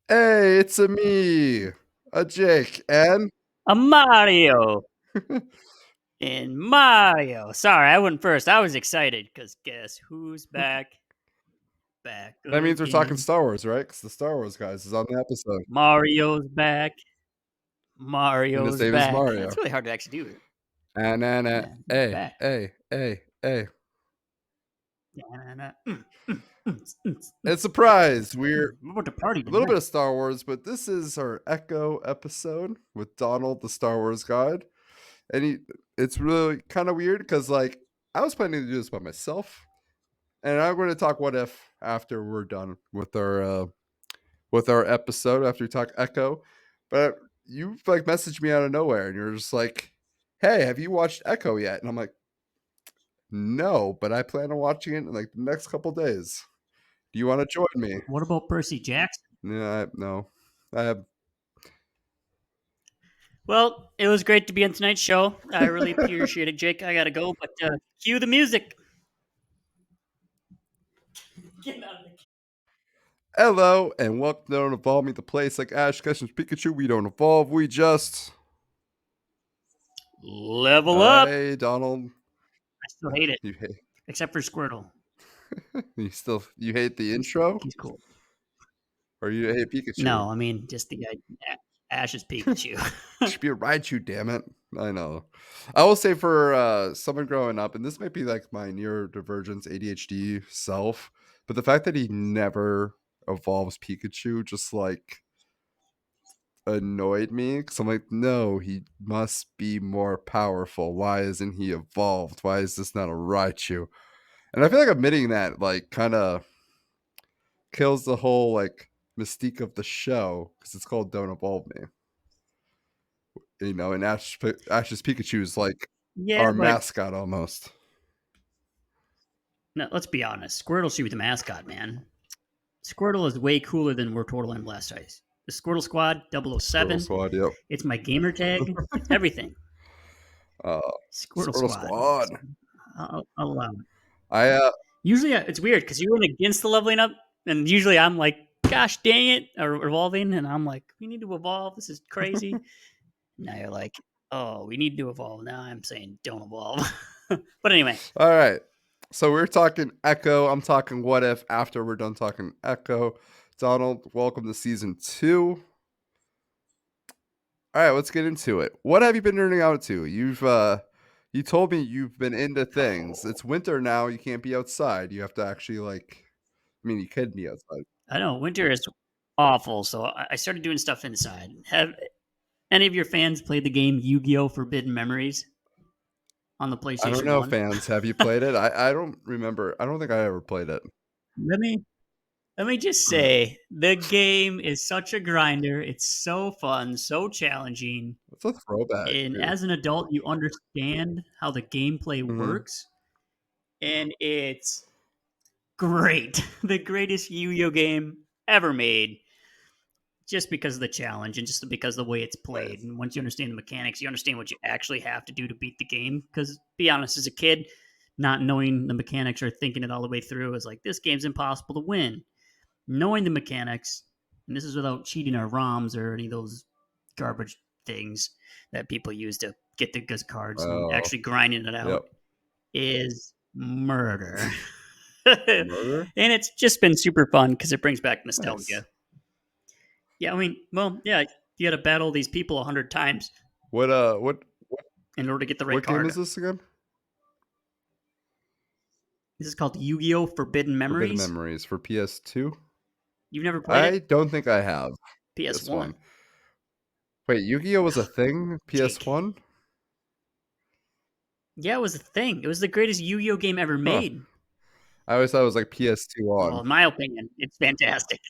Hey, it's a me, a Jake, and A Mario and Mario. Sorry, I went first. I was excited because guess who's back? Back that means we're talking again. Star Wars, right? Because the Star Wars guys is on the episode, Mario's back. and his Mario's name is back. That's Mario. really hard to actually do. And Yeah, he's hey, back. hey, hey, hey! Da-na-na. Mm. It's a surprise. We're We're about to party a little bit tonight. of Star Wars, but this is our Echo episode with Donald, the Star Wars guide, and it's really kind of weird because I was planning to do this by myself, and I'm going to talk what if after we're done with our episode after we talk Echo. But you messaged me out of nowhere and you're just like, "Hey, have you watched Echo yet?" And I'm like, "No, but I plan on watching it in the next couple days. Do you want to join me?" What about Percy Jackson? Yeah, no, I have. Well, it was great to be on tonight's show. I really appreciate it, Jake. I gotta go, but cue the music. Get out of the Hello and welcome to Don't Evolve Me, the place like Ash Ketchum's Pikachu. We don't evolve, we just. level up. Hey, Donald, I still hate it, you hate except for Squirtle. you hate the intro, He's cool. or you hate Pikachu? No, I mean just the Ash's Pikachu. Should be a Raichu, damn it. I know. I will say for someone growing up, and this might be like my neurodivergence ADHD self, but the fact that he never evolves Pikachu just annoyed me because I'm like, no, he must be more powerful. Why isn't he evolved? Why is this not a Raichu? And I feel like admitting that kind of kills the whole mystique of the show because it's called Don't Evolve Me. And Ash's Pikachu is like Yeah, our but mascot almost. no, let's be honest. Squirtle should be the mascot, man. Squirtle is way cooler than Wartortle and Blastoise. The Squirtle Squad, Squirtle 007, Squad, yep. it's my gamer tag. It's everything. uh, Squirtle Squirtle Squad. Squad. I'll allow it. I Usually, it's weird because you went against the leveling up, and usually I'm like, gosh dang it, or evolving, and I'm like, we need to evolve. This is crazy. Now you're like, oh, we need to evolve. Now I'm saying don't evolve. But anyway, all right. So we're talking Echo. I'm talking what if after we're done talking Echo. Donald, welcome to season 2. All right, let's get into it. What have you been nerding out to? You told me you've been into things. It's winter now. You can't be outside. You have to actually I mean, you could be outside. I know winter is awful, so I started doing stuff inside. Have any of your fans played the game Yu-Gi-Oh! Forbidden Memories on the I don't PlayStation know, 1? fans. Have you played it? I don't remember. I don't think I ever played it. let me let me just say the game is such a grinder. It's so fun, so challenging. It's a throwback And too. as an adult, you understand how the gameplay Mhm. works, and it's great. The greatest Yu-Gi-Oh game ever made, just because of the challenge and just because of the way it's played. Nice. And once you understand the mechanics, you understand what you actually have to do to beat the game. Because, be honest, as a kid, not knowing the mechanics or thinking it all the way through is like, this game's impossible to win. Knowing the mechanics, and this is without cheating our ROMs or any of those garbage things that people use to get the good cards and Oh, actually grinding it out, yep. is murder. And Murder? it's just been super fun because it brings back Nice. nostalgia. Yeah, I mean, well, yeah, you got to battle these people 100 times What in order to get the right what game is card. this again? This is called Yu-Gi-Oh! Forbidden Forbidden Memories. Memories for PS2? You've never played I it? don't think I have. PS1. PS1. Wait, Yu-Gi-Oh was a thing? Jake. PS1? Yeah, it was a thing. It was the greatest Yu-Gi-Oh! Game ever Huh. made. I always thought it was like PS2 Well, on. in my opinion, it's fantastic.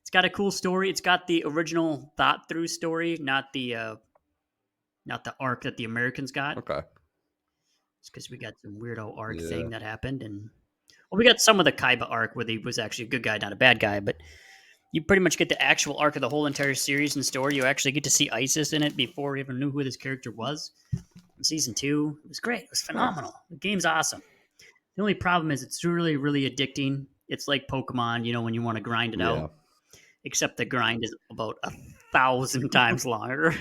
It's got a cool story. It's got the original thought through story, not the arc that the Americans got. Okay. It's because we got some weirdo arc Yeah. thing that happened, and well, we got some of the Kaiba arc where he was actually a good guy, not a bad guy, but you pretty much get the actual arc of the whole entire series and story. You actually get to see Isis in it before we even knew who this character was. In season 2, it was great. It was Nice. phenomenal. The game's awesome. The only problem is it's really, really addicting. It's like Pokemon, when you want to grind it Yeah. out. except the grind is about 1,000 times longer.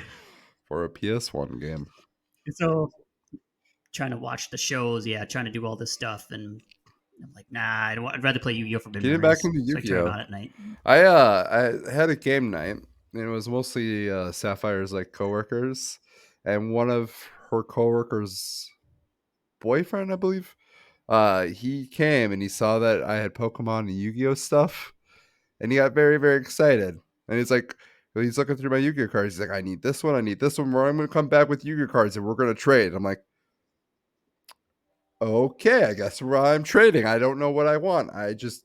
For a PS1 game. So trying to watch the shows, yeah, trying to do all this stuff, and I'm like, nah, I'd rather play Yu-Gi-Oh! Forbidden Getting back Memories. into So I turn it Yu-Gi-Oh! on at night. I had a game night, and it was mostly Sapphire's like coworkers, and one of her coworkers' boyfriend, I believe. He came and he saw that I had Pokemon and Yu-Gi-Oh stuff, and he got very very excited. And he's looking through my Yu-Gi-Oh cards. He's like, I need this one, I need this one. Where I'm going to come back with Yu-Gi-Oh cards, and we're going to trade. I'm like, okay, I guess where I'm trading. I don't know what I want. I just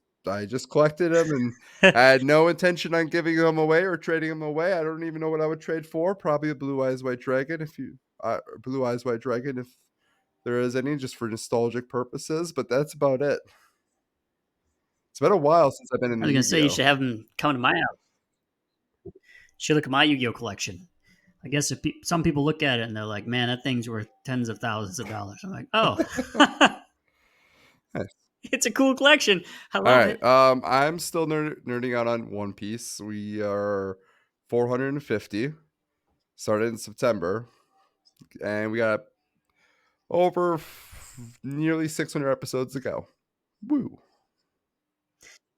collected them, and I had no intention on giving them away or trading them away. I don't even know what I would trade for. Probably a Blue Eyes White Dragon Blue Eyes White Dragon if there is any, just for nostalgic purposes. But that's about it. It's been a while since I've been in I the was gonna say you Yu-Gi-Oh. should have them come to my house. Should look at my Yu-Gi-Oh collection. I guess if some people look at it and they're like, "Man, that thing's worth tens of thousands of dollars." I'm like, "Oh, Nice. it's a cool collection. I All love right. it." I'm still nerding out on One Piece. We are 450. Started in September, and we got over nearly 600 episodes to go. Woo.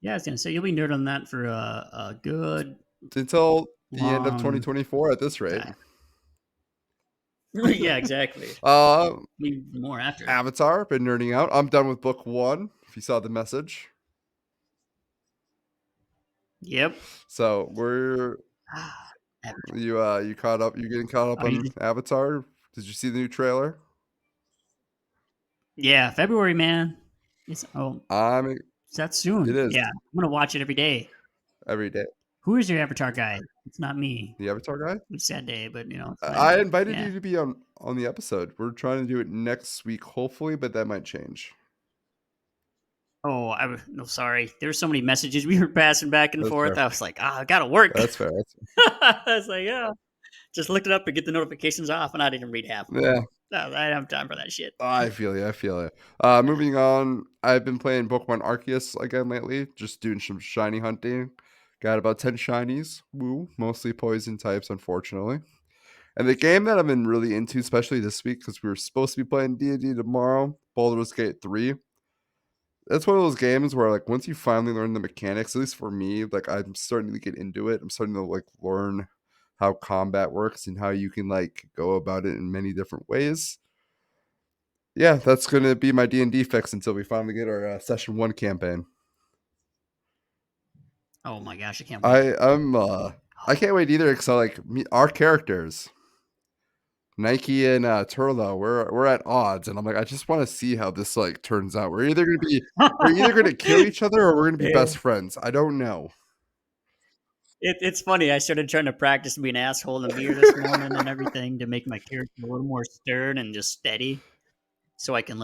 Yeah, I was gonna say you'll be nerd on that for a good Until the end of long 2024 at this rate. time. Yeah, exactly. Uh, Maybe more after. Avatar, been nerding out. I'm done with book one, if you saw the message. Yep. So we're Avatar. you caught up, you getting caught up Oh, you on just, Avatar? Did you see the new trailer? yeah, February, man. I'm That's soon. It is Yeah, I'm gonna watch it every day. every day. Who is your Avatar guy? It's not me. The Avatar guy? It's a sad day, but it's fine. I invited Yeah. you to be on the episode. We're trying to do it next week, hopefully, but that might change. Oh, no, sorry. There's so many messages we were passing back and That's forth. fair. I was like, I gotta work. That's fair. I was like, yeah. Just looked it up and get the notifications off, and I didn't read half of them. Yeah, No, I didn't have time for that shit. I feel you. I feel you. Moving on, I've been playing Pokemon Arceus again lately, just doing some shiny hunting. Got about 10 shinies. Woo. Mostly poison types, unfortunately. And the game that I've been really into, especially this week, because we were supposed to be playing D&D tomorrow, Baldur's Gate 3. That's one of those games where, like, once you finally learn the mechanics, at least for me, like, I'm starting to get into it. I'm starting to, like, learn how combat works and how you can, like, go about it in many different ways. Yeah, that's going to be my D&D fix until we finally get our session 1 campaign. Oh my gosh, I can't wait. I can't wait either, because our characters, Nike and Turlo, we're at odds, and I'm like, I just want to see how this like turns out. We're either gonna kill each other or we're gonna be Yeah. best friends. I don't know. It's funny. I started trying to practice being an asshole in the mirror this morning and everything to make my character a little more stern and just steady, so I can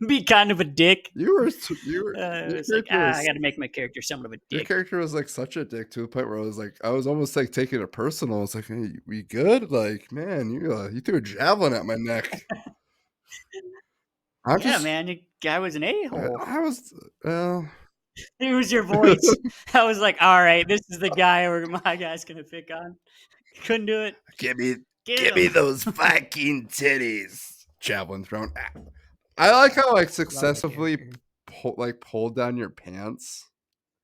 be kind of a dick. You were It's like I got to make my character somewhat of a your dick. character was like such a dick to the point where I was almost like taking it personal. It's like, hey, we good? Like, man, you threw a javelin at my neck. I'm Yeah, just man, the guy was an a hole. I was It was your voice. I was like, all right, this is the guy where my guy's gonna pick on. Couldn't do it. give me Get him. those Viking titties. Javelin thrown. I like how Love that successfully character. pulled down your pants,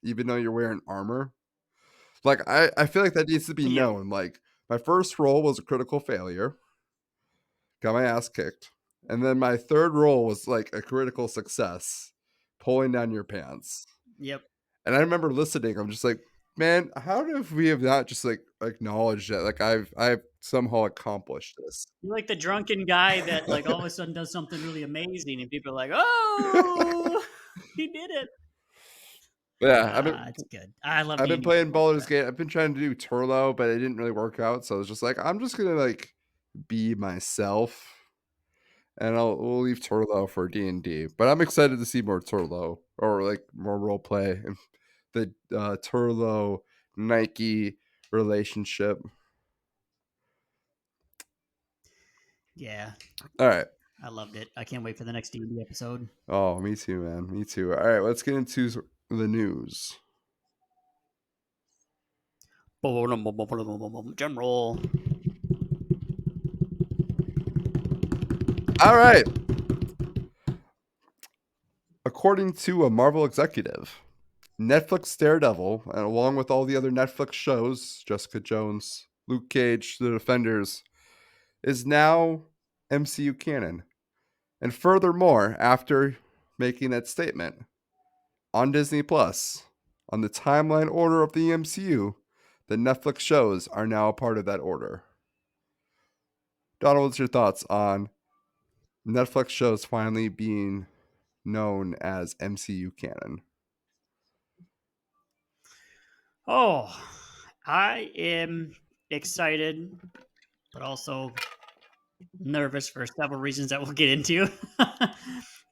even though you're wearing armor. Like I feel like that needs to be Yep. known. Like my first roll was a critical failure, got my ass kicked, and then my third roll was like a critical success, pulling down your pants. Yep. And I remember listening. I'm just like, man, how have we have not just like acknowledged that? Like I've somehow accomplished this. You're like the drunken guy that like all of a sudden does something really amazing, and people are like, "Oh, he did it!" Yeah, It's good. I love I've been D&D playing so much. Baldur's Gate. I've been trying to do Turlo, but it didn't really work out. So I was just like, I'm just gonna like be myself, and we'll leave Turlo for D&D. But I'm excited to see more Turlo or like more role play and the Turlo Nike relationship. Yeah, All right. I loved it. I can't wait for the next D&D episode. Oh, me too, man. Me too. All right, let's get into the news. General. All right. According to a Marvel executive, Netflix Daredevil, and along with all the other Netflix shows, Jessica Jones, Luke Cage, The Defenders, is now MCU canon. And furthermore, after making that statement on Disney Plus, on the timeline order of the MCU, the Netflix shows are now a part of that order. Donald, what's your thoughts on Netflix shows finally being known as MCU canon? Oh, I am excited, but also nervous for several reasons that we'll get into.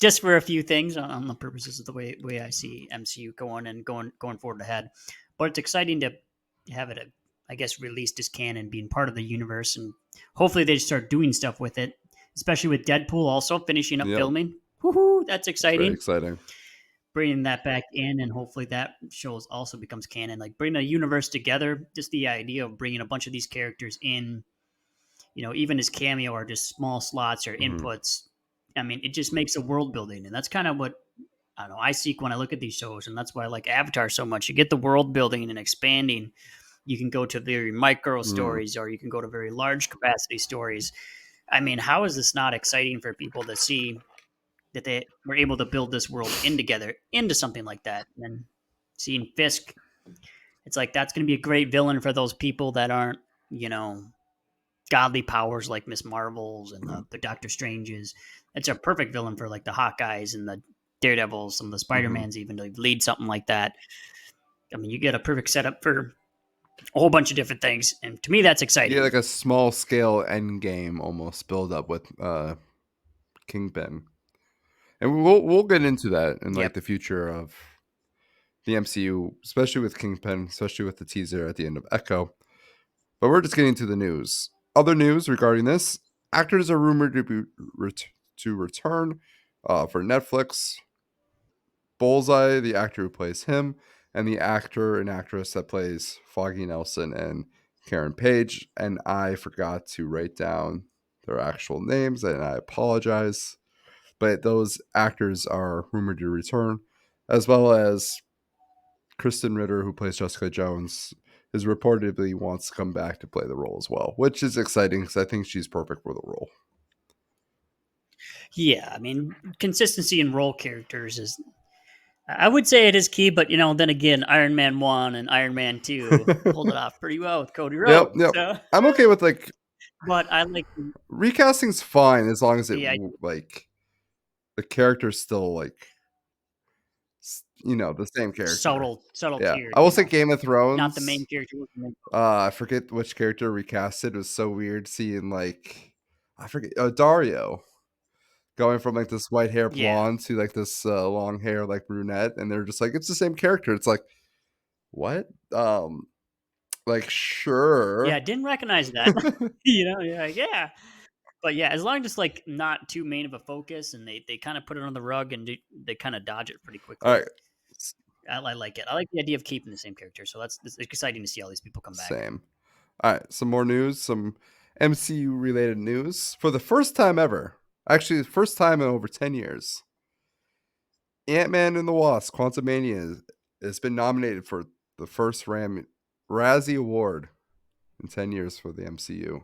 Just for a few things on the purposes of the way I see MCU going forward ahead. But it's exciting to have it, I guess, released as canon, being part of the universe, and hopefully they start doing stuff with it, especially with Deadpool also finishing up Yep, filming. Woohoo! That's it's very exciting. exciting. Bringing that back in, and hopefully that shows also becomes canon. Like bringing a universe together, just the idea of bringing a bunch of these characters in, even as cameo or just small slots or Mm-hmm. inputs. I mean, it just makes a world building, and that's kind of what I don't know. I seek when I look at these shows, and that's why I like Avatar so much. You get the world building and expanding. You can go to very micro Mm. stories, or you can go to very large capacity stories. I mean, how is this not exciting for people to see that they were able to build this world in together into something like that? And seeing Fisk, it's like that's going to be a great villain for those people that aren't, you know, godly powers like Miss Marvels and Mm. the Doctor Stranges. It's a perfect villain for like the Hawkeyes and the Daredevils, some of the Spider Mm-hmm. Mans, even to lead something like that. I mean, you get a perfect setup for a whole bunch of different things, and to me, that's Yeah, exciting. like a small scale end game almost build up with Kingpin, and we'll get into that in like Yep. the future of the MCU, especially with Kingpin, especially with the teaser at the end of Echo. But we're just getting to the news. Other news regarding this: actors are rumored to to return for Netflix. Bullseye, the actor who plays him, and the actor and actress that plays Foggy Nelson and Karen Page. And I forgot to write down their actual names, and I apologize. But those actors are rumored to return, as well as Kristen Ritter, who plays Jessica Jones, is reportedly wants to come back to play the role as well, which is exciting because I think she's perfect for the role. Yeah, I mean, consistency in role characters is, I would say it is key, but then again, Iron Man 1 and Iron Man 2 pulled it off pretty well with Cody Yep, Rhodes. yep. So, I'm okay with like but I like recasting's fine as long as it the idea like the character's still like the same character. subtle Yeah, tier, I will say Game of not the main Thrones. character. I forget which character recasted. It was so weird seeing like I forget Dario going from like this white hair Yeah. blonde to like this long hair like brunette, and they're just like it's the same character. It's like what? Like Yeah, I sure. didn't recognize that. You're like, yeah. But yeah, as long as it's like not too main of a focus and they kind of put it on the rug and they kind of dodge it pretty All quickly. right, I like it. I like the idea of keeping the same character. So it's exciting to see all these people come back. same. All right, some more news, some MCU related news. For the first time ever, actually, the first time in over 10 years, Ant Man and the Wasp Quantumania has been nominated for the first Razzie Award in 10 years for the MCU.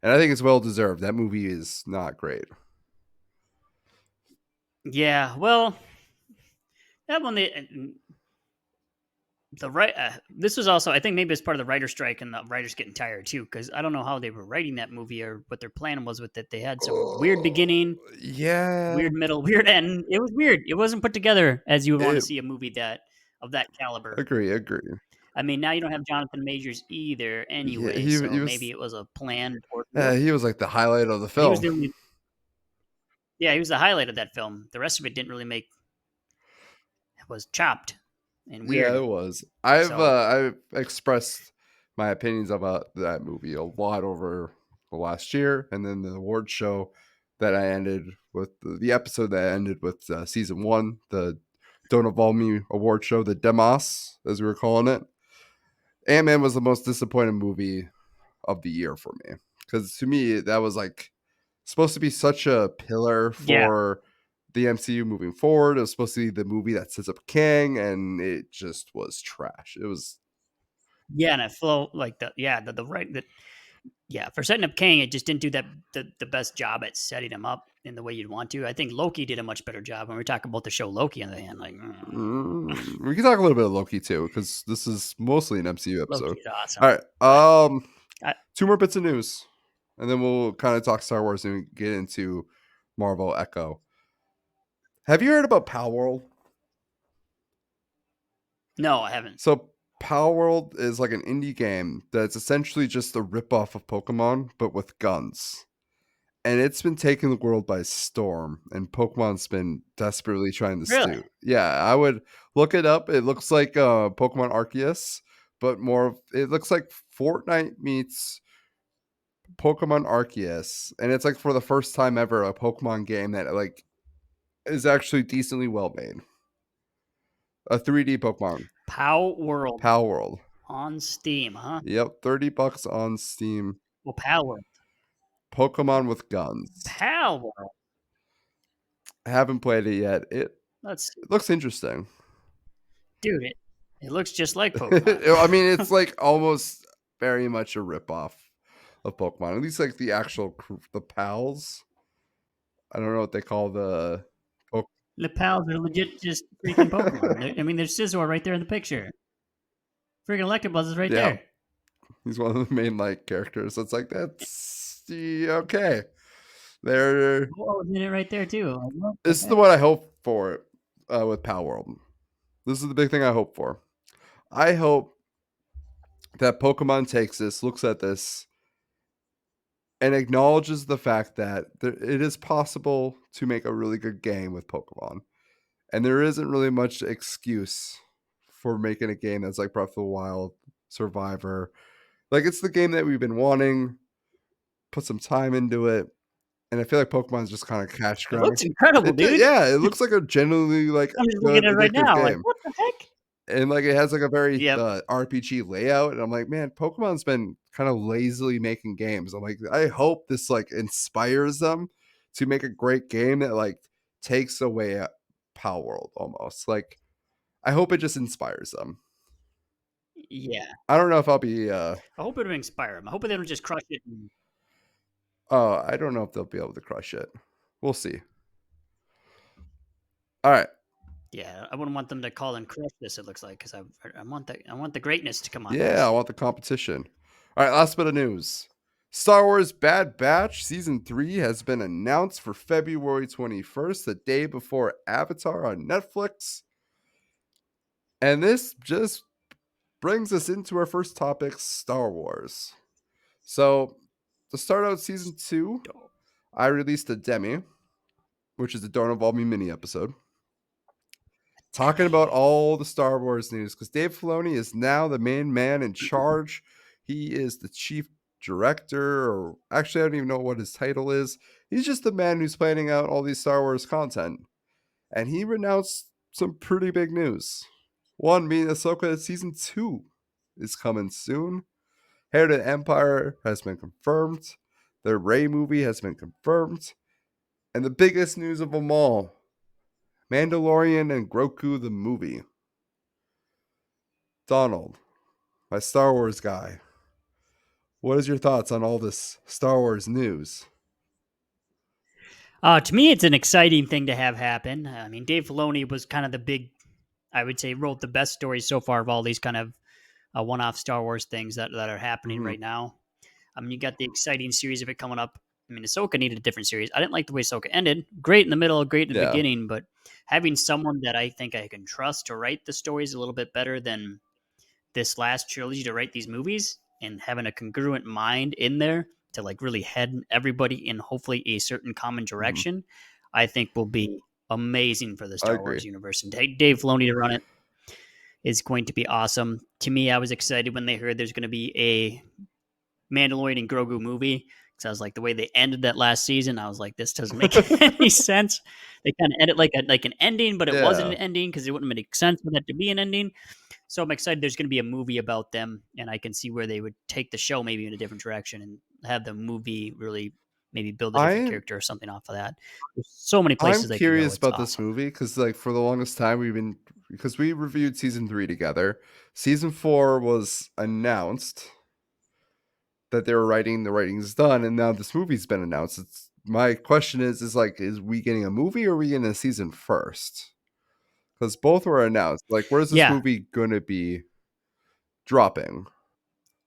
And I think it's well deserved. That movie is not great. Yeah, well, that one the right. This was also, I think, maybe it's part of the writer strike and the writers getting tired too, because I don't know how they were writing that movie or what their plan was with it. They had some weird beginning, Yeah, weird middle, weird end. It was weird. It wasn't put together as you would want to it, see a movie that of that caliber. agree. I mean, now you don't have Jonathan Majors either, Yeah, anyway. he So maybe was it was a planned ordeal. he was like the highlight of the But he was film. the only. Yeah, he was the highlight of that film. The rest of it didn't really make. Was chopped and Yeah, weird. it was. So I've expressed my opinions about that movie a lot over the last year, and then the award show that I ended with the episode that ended with season one, the Don't Involve Me award show, the Demos as we were calling it. Ant-Man was the most disappointing movie of the year for me, because to me that was like supposed to be such a pillar Yeah. for the MCU moving forward. It was supposed to be the movie that sets up Kang, and it just was trash. It was Yeah, and it flow like the right that yeah, for setting up Kang, it just didn't do the best job at setting him up in the way you'd want to. I think Loki did a much better job when we talk about the show Loki on the hand. Like we can talk a little bit of Loki too, because this is mostly an MCU episode. Loki is awesome. All right, But I, two more bits of news, and then we'll kind of talk Star Wars and get into Marvel Echo. Have you heard about Power World? no, I haven't. So Power World is like an indie game that's essentially just a ripoff of Pokemon, but with guns. And it's been taking the world by storm, and Pokemon's been desperately trying to Really? stew. Yeah, I would look it up. It looks like Pokemon Arceus, but it looks like Fortnite meets Pokemon Arceus, and it's like for the first time ever a Pokemon game that like is actually decently well made. A 3D Pokemon Pow World Power World. on Steam, huh? Yep, $30 on Steam. Well, Pow World. Pokemon with guns. Pow World. I haven't played it yet. Let's It looks interesting. dude it looks just like Pokemon. I mean, it's like almost very much a ripoff of Pokemon. At least like the actual the pals. I don't know what they call the. The pals are legit just freaking Pokemon. I mean, there's Scizor right there in the picture. Freaking Electabuzz is right Yeah, there. he's one of the main like characters. It's like okay. They're Oh, isn't it right there too? Like, what This is the the heck? one I hope for with Power World. This is the big thing I hope for. I hope that Pokemon takes this, looks at this, and acknowledges the fact that it is possible to make a really good game with Pokemon. And there isn't really much excuse for making a game that's like Breath of the Wild, Survivor. Like it's the game that we've been wanting, put some time into it. And I feel like Pokemon's just kind of cash It grab. looks incredible, dude. Yeah, it looks like a genuinely like I'm just looking good at it right addictive now. Like, game. what the heck? And like it has like a very Yep. RPG layout, and I'm like, man, Pokemon's been kind of lazily making games. I'm like, I hope this like inspires them to make a great game that like takes away Power World almost. Like, I hope it just inspires them. Yeah. I don't know if I'll be. I hope it'll inspire them. I hope they don't just crush it. I don't know if they'll be able to crush it. We'll see. All right. Yeah, I wouldn't want them to call and crush this. It looks like because I want the greatness to come out. Yeah, I want the competition. All right, last bit of news. Star Wars Bad Batch Season 3 has been announced for February 21st, the day before Avatar on Netflix. And this just brings us into our first topic, Star Wars. So, to start out Season 2, I released a Demi, which is a Don't Involve Me mini episode, talking about all the Star Wars news, because Dave Filoni is now the main man in charge. He is the chief director, or actually, I don't even know what his title is. He's just the man who's planning out all these Star Wars content. And he announced some pretty big news. One being Ahsoka Season 2 is coming soon. Heir to the Empire has been confirmed. The Rey movie has been confirmed. And the biggest news of them all, Mandalorian and Grogu the movie. Donald, my Star Wars guy, what is your thoughts on all this Star Wars news? To me, it's an exciting thing to have happen. I mean, Dave Filoni was kind of the big, I would say, wrote the best stories so far of all these kind of one-off Star Wars things that are happening right now. I mean, you got the exciting series of it coming up. I mean, Ahsoka needed a different series. I didn't like the way Ahsoka ended. Great in the middle, great in the beginning, but having someone that I think I can trust to write the stories a little bit better than this last trilogy to write these movies, and having a congruent mind in there to like really head everybody in hopefully a certain common direction, I think will be amazing for the Star Wars universe. And Dave Filoni to run it is going to be awesome. To me, I was excited when they heard there's going to be a Mandalorian and Grogu movie, because I was like, the way they ended that last season, I was like, this doesn't make any sense. They kind of ended like an ending, but it wasn't an ending because it wouldn't make sense for that to be an ending. So I'm excited. There's going to be a movie about them, and I can see where they would take the show maybe in a different direction and have the movie really maybe build a different I character or something off of that. There's so many I'm places they could go. curious It's about this awesome. movie because, like, for the longest time, because we reviewed season 3 together. Season 4 was announced that they were writing, the writing's done, and now this movie's been announced. It's my question is like, is we getting a movie or are we getting a season first? Because both were announced. Like, where's this Yeah. movie gonna be dropping?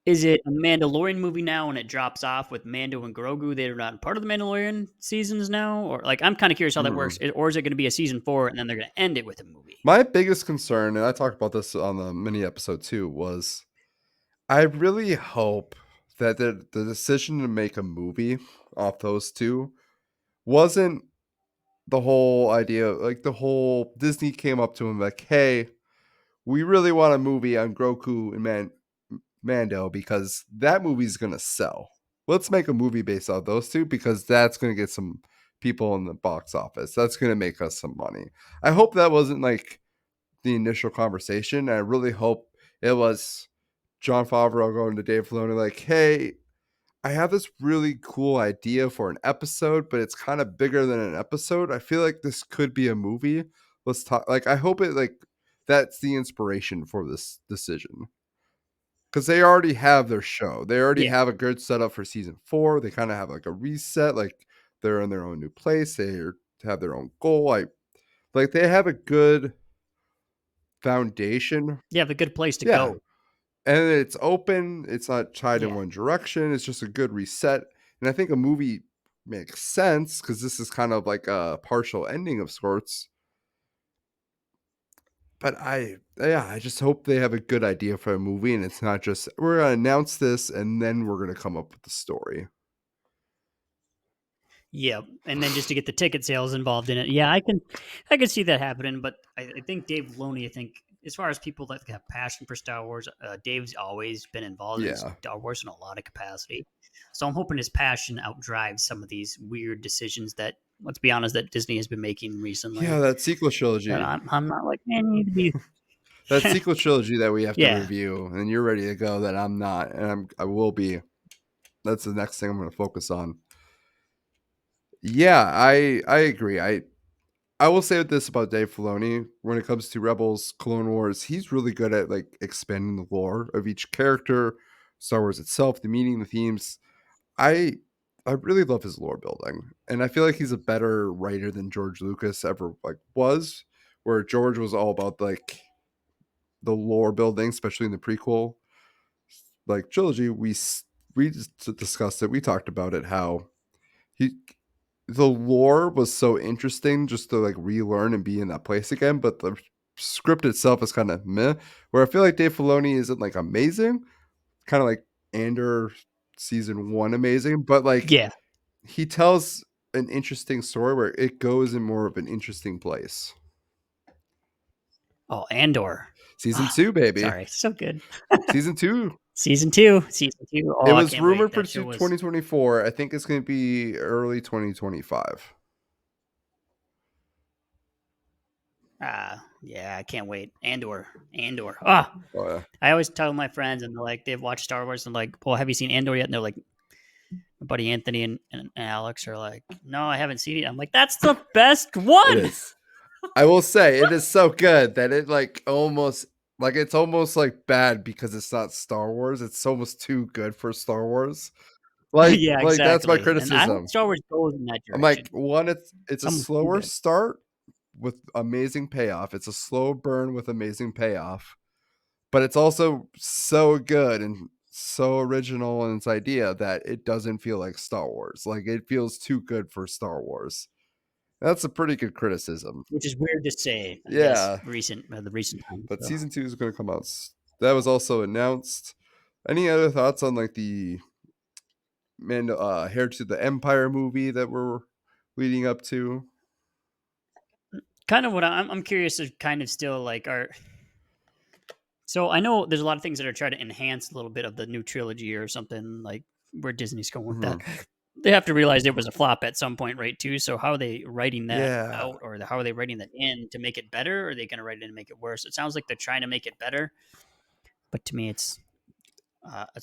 Is it a Mandalorian movie now and it drops off with Mando and Grogu? They're not part of the Mandalorian seasons now? Or like I'm kind of curious how that works. Hmm. Or is it going to be a season 4 and then they're going to end it with a movie? My biggest concern, and I talked about this on the mini episode too, was I really hope that the decision to make a movie off those two wasn't the whole idea. Like, the whole Disney came up to him like, "Hey, we really want a movie on Grogu and Mando because that movie's gonna sell. Let's make a movie based on those two because that's gonna get some people in the box office. That's gonna make us some money." I hope that wasn't like the initial conversation. I really hope it was John Favreau going to Dave Filoni like, "Hey, I have this really cool idea for an episode, but it's kind of bigger than an episode. I feel like this could be a movie. Let's talk." Like, I hope it like that's the inspiration for this decision because they already have their show. They already Yeah. have a good setup for season 4. They kind of have like a reset. Like, they're in their own new place. Have their own goal. Like they have a good foundation. You have a good place to Yeah, go. and it's open. It's not tied in Yeah. one direction. It's just a good reset. And I think a movie makes sense because this is kind of like a partial ending of sorts. But yeah, I just hope they have a good idea for a movie and it's not just we're gonna announce this and then we're gonna come up with the story. Yeah, and then just to get the ticket sales involved in it. Yeah, I can see that happening, but I think Dave Filoni, I think as far as people that have passion for Star Wars, Dave's always been involved in Yeah. Star Wars in a lot of capacity. So I'm hoping his passion outdrives some of these weird decisions that, let's be honest, that Disney has been making Yeah, recently. that sequel That trilogy. I'm not like, man, you need to be. That sequel trilogy that we have to Yeah, review and you're ready to go that I'm not and I will be. That's the next thing I'm gonna focus on. Yeah, I agree. I will say this about Dave Filoni when it comes to Rebels, Clone Wars, he's really good at like expanding the lore of each character, Star Wars itself, the meaning, the themes. I I really love his lore building, and I feel like he's a better writer than George Lucas ever like was, where George was all about like the lore building, especially in the prequel like trilogy. We just discussed it. We talked about it how he the lore was so interesting just to like relearn and be in that place again, but the script itself is kind of meh. Where I feel like Dave Filoni isn't like amazing, kind of like Andor season 1 amazing, but like yeah. he tells an interesting story where it goes in more of an interesting place. Oh, Andor. Season Oh, 2, baby. sorry, so good. Season 2. Season two, season two. It Oh, I was can't wait. rumored for That show was 2024. I think it's going to be early 2025. yeah, I can't wait. Andor. Ah, Oh, yeah. I always tell my friends, and they're like, they've watched Star Wars, and like, well, have you seen Andor yet? And they're like, my buddy Anthony and Alex are like, no, I haven't seen it. I'm like, that's the best It one. is. I will say it is so good that it like almost like it's almost like bad because it's not Star Wars. It's almost too good for Star Wars. Yeah, Like that's my exactly. And I hope criticism. Star Wars goes in that I'm direction. like, one, it's It's a almost too slower good. start with amazing payoff. It's a slow burn with amazing payoff, but it's also so good and so original in its idea that it doesn't feel like Star Wars. Like it feels too good for Star Wars. That's a pretty good criticism. Which is weird to say, I guess, Yeah, the recent times. but So. season 2 is going to come out. That was also announced. Any other thoughts on like the Hair to the Empire movie that we're leading up to? Kind of what I'm curious to kind of still like are. So I know there's a lot of things that are trying to enhance a little bit of the new trilogy or something like where Disney's going with Hmm. that. They have to realize it was a flop at some point, right? Too. So how are they writing that Yeah. out, or how are they writing that in to make it better? Or are they going to write it in to make it worse? It sounds like they're trying to make it better, but to me,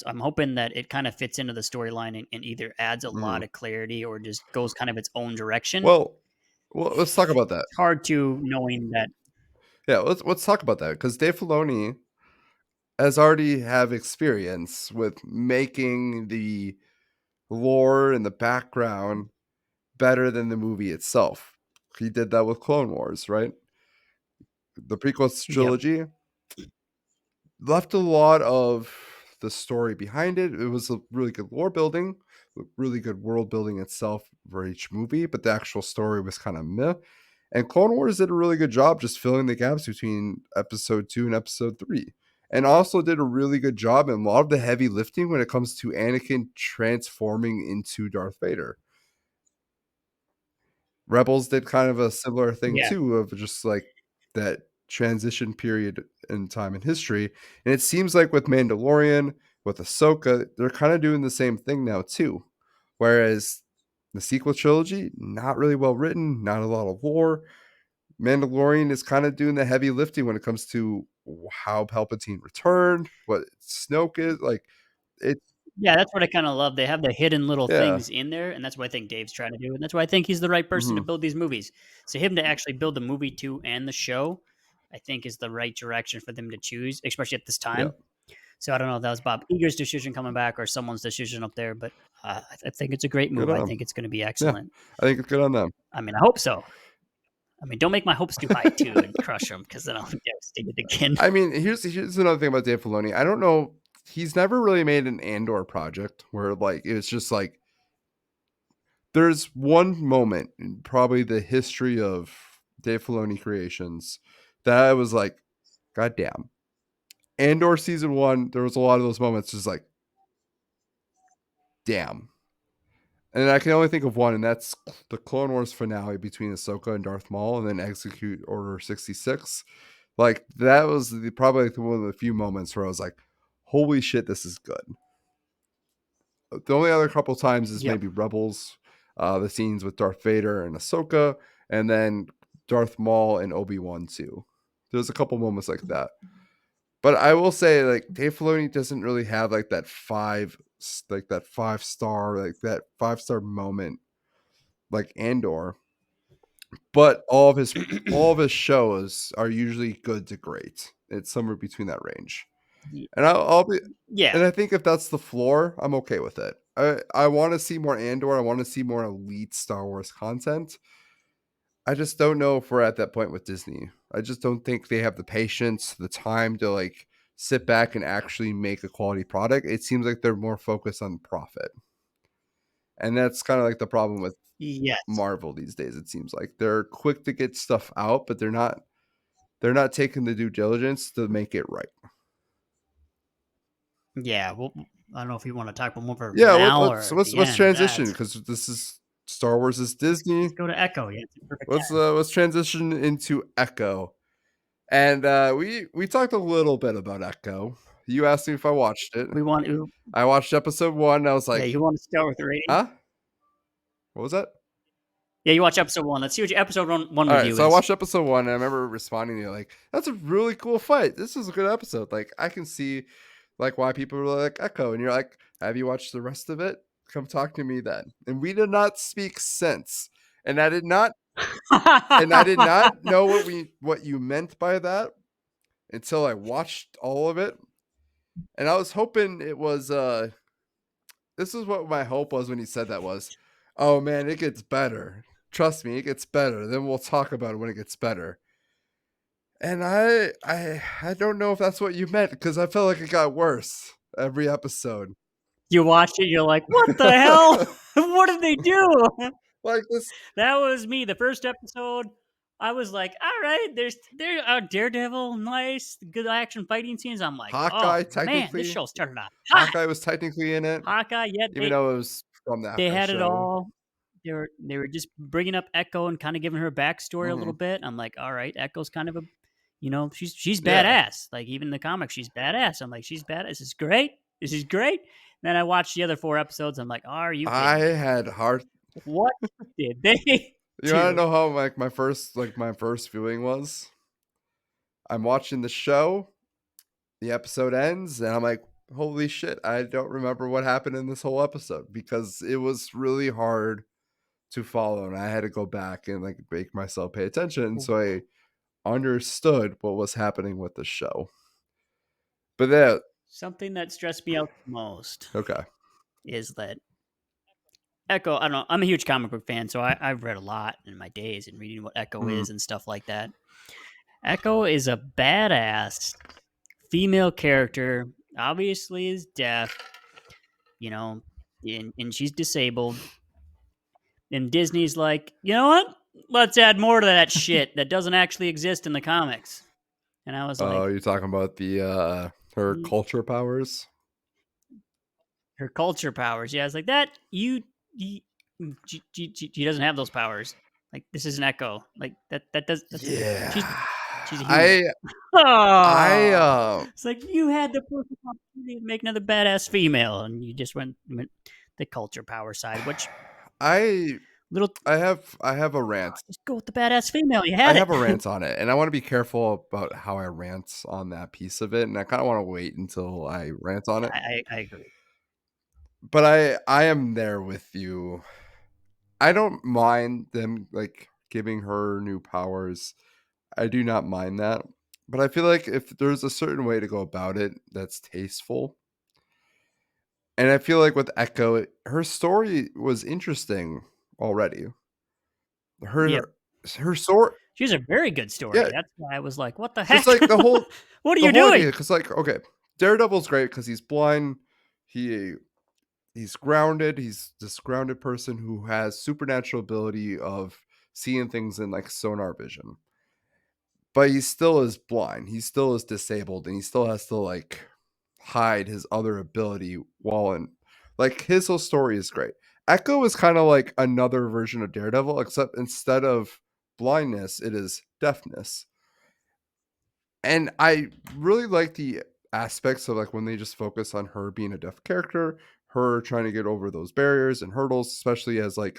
I'm hoping that it kind of fits into the storyline and either adds a lot Mhm. of clarity or just goes kind of its own direction. Well, let's talk about that. It's hard to knowing that. Yeah, let's talk about that because Dave Filoni has already have experience with making the lore and the background better than the movie itself. He did that with Clone Wars, right? The prequel Yep. trilogy left a lot of the story behind it. It was a really good lore building, really good world building itself for each movie, but the actual story was kind of meh. And Clone Wars did a really good job just filling the gaps between episode 2 and episode 3. And also did a really good job in a lot of the heavy lifting when it comes to Anakin transforming into Darth Vader. Rebels did kind of a similar thing Yeah. too, of just like that transition period in time in history. And it seems like with Mandalorian, with Ahsoka, they're kind of doing the same thing now too. Whereas the sequel trilogy, not really well written, not a lot of lore. Mandalorian is kind of doing the heavy lifting when it comes to how Palpatine returned, what Snoke is like. It, Yeah, that's what I kind of love. They have the hidden little yeah, things in there, and that's what I think Dave's trying to do, and that's why I think he's the right person to hmm build these movies. So him to actually build the movie too and the show, I think is the right direction for them to choose, especially at this yeah, time. So I don't know if that was Bob Iger's decision coming back or someone's decision up there, but I think it's a great good move. on I 'em. think it's going to be Yeah, excellent. I think it's good on them. I mean, I hope so. I mean, don't make my hopes too high too and crush them because then I'll be devastated again. I mean, here's another thing about Dave Filoni. I don't know. He's never really made an Andor project where like it was just like there's one moment in probably the history of Dave Filoni creations that I was like, God damn. Andor season one, there was a lot of those moments just like, damn. And I can only think of one, and that's the Clone Wars finale between Ahsoka and Darth Maul, and then Execute Order 66. Like that was probably one of the few moments where I was like, "Holy shit, this is good." The only other couple times is Yep. maybe Rebels, the scenes with Darth Vader and Ahsoka, and then Darth Maul and Obi-Wan too. There's a couple moments like that. But I will say, like, Dave Filoni doesn't really have like that 5 star, like that 5 star moment like Andor. But all of his shows are usually good to great. It's somewhere between that range. And I'll be Yeah. and I think if that's the floor, I'm okay with it. I wanna see more Andor, I wanna see more elite Star Wars content. I just don't know if we're at that point with Disney. I just don't think they have the patience, the time to, like, sit back and actually make a quality product. It seems like they're more focused on profit, and that's kinda like the problem with Yes. Marvel these days, it seems like. They're quick to get stuff out, but they're not taking the due diligence to make it right. Yeah. Well, I don't know if you want to talk about more for Yeah, now or let's at the let's end. transition That's because this is Star Wars is let's Disney. go to Echo. Yeah, it's a perfect Let's transition into Echo. And we talked a little bit about Echo. You asked me if I watched it. we want to. I watched episode 1. I was Yeah, like, you want to start with the rating? "Huh? What was that?" Yeah, you watch episode one. Let's see what your episode one All right, review so I is. watched episode 1 and I remember responding to you like, "That's a really cool fight. This is a good episode." Like I can see like why people really like Echo and you're like, "Have you watched the rest of it? Come talk to me then." And we did not speak since. And I did not know what you meant by that until I watched all of it. And I was hoping it was this is what my hope was when he said that was, "Oh man, it gets better. Trust me, it gets better. Then we'll talk about it when it gets better." And I don't know if that's what you meant because I felt like it got worse every episode. You watch it, you're like, what the hell? What did they do? Like this That was me. The first episode, I was like, all right, there Daredevil, nice, good action fighting scenes. I'm like, oh Hawkeye man, this technically show started off hot. Hawkeye was technically in it, Hawkeye, yeah, even though it was from the they Hawkeye had it show. all. They were just bringing up Echo and kind of giving her a backstory a little Mhm. bit. I'm like, all right, Echo's kind of a, she's Yeah. badass. Like even in the comics, she's badass. I'm like, she's badass. This is great. This is great. Then I watched the other 4 episodes. I'm like, are you I kidding me? had hard. What did they You want to do? know how my first viewing was? I'm watching the show. The episode ends, and I'm like, holy shit! I don't remember what happened in this whole episode because it was really hard to follow, and I had to go back and like make myself pay attention so I understood what was happening with the show. But that Something that stressed me out the most okay. is that Echo. I don't know. I'm a huge comic book fan, so I've read a lot in my days and reading what Echo Mhm. is and stuff like that. Echo is a badass female character. Obviously, is deaf. You know, and she's disabled. And Disney's like, you know what? Let's add more to that shit that doesn't actually exist in the comics. And I was Oh, like, you're talking about the her "Mm, culture powers? her culture powers. Yeah, I was like that. You she doesn't have those powers. Like this is an Echo. Like that does that's she's Yeah. she's a human. I I Oh, it's like you had the perfect opportunity to make another badass female, and you just went the culture power side. Which I little I have a rant. just go with the badass female. You I had have it. a rant on it, and I want to be careful about how I rant on that piece of it, and I kind of want to wait until I rant on it. I agree. But I am there with you. I don't mind them like giving her new powers. I do not mind that. But I feel like if there's a certain way to go about it that's tasteful, and I feel like with Echo, her story was interesting already. Yep. Her story, She has a very good story. yeah, That's why I was like, "What the just heck? like What are the you whole doing?" idea. Because like, okay, Daredevil's great because he's blind. He he's grounded. He's this grounded person who has supernatural ability of seeing things in like sonar vision. But he still is blind. He still is disabled, and he still has to like hide his other ability while in like his whole story is great. Echo is kind of like another version of Daredevil, except instead of blindness, it is deafness. And I really like the aspects of like when they just focus on her being a deaf character, her trying to get over those barriers and hurdles, especially as like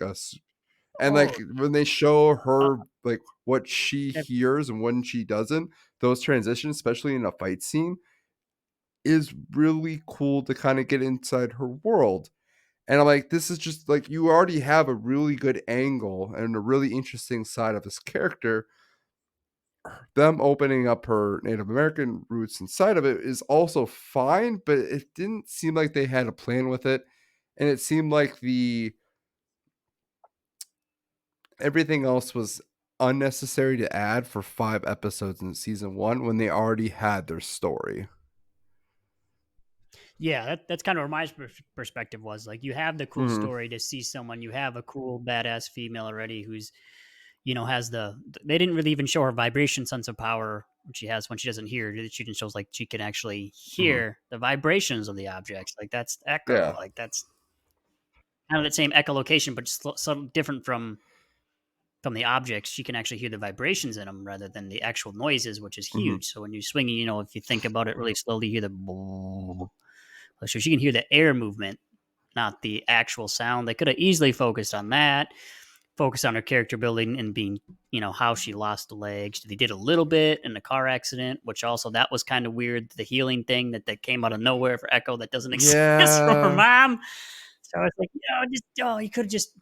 and Oh, like when they show uh, her like what she if hears and when she doesn't, those transitions, especially in a fight scene, is really cool to kind of get inside her world. And I'm like, this is just like you already have a really good angle and a really interesting side of this character. Them opening up her Native American roots inside of it is also fine, but it didn't seem like they had a plan with it. And it seemed like the everything else was unnecessary to add for 5 episodes in season one when they already had their story. yeah, that's kind of where my perspective was. Like, you have the cool Hmm. story to see someone. You have a cool badass female already who's has they didn't really even show her vibration sense of power she has when she doesn't hear. She just shows like she can actually Hmm. hear the vibrations of the objects. Like that's Echo. Yeah. Like that's kind of that same echolocation, but just so different from the objects. She can actually hear the vibrations in them rather than the actual noises, which is Hmm. huge. So when you're swinging, if you think about it really slowly, you hear so she can hear the air movement, not the actual sound. They could have easily focused on that, focused on her character building and being, how she lost the legs. They did a little bit in the car accident, which also that was kind of weird. The healing thing that came out of nowhere for Echo that doesn't exist from her Yeah. mom. So I was like, you could have just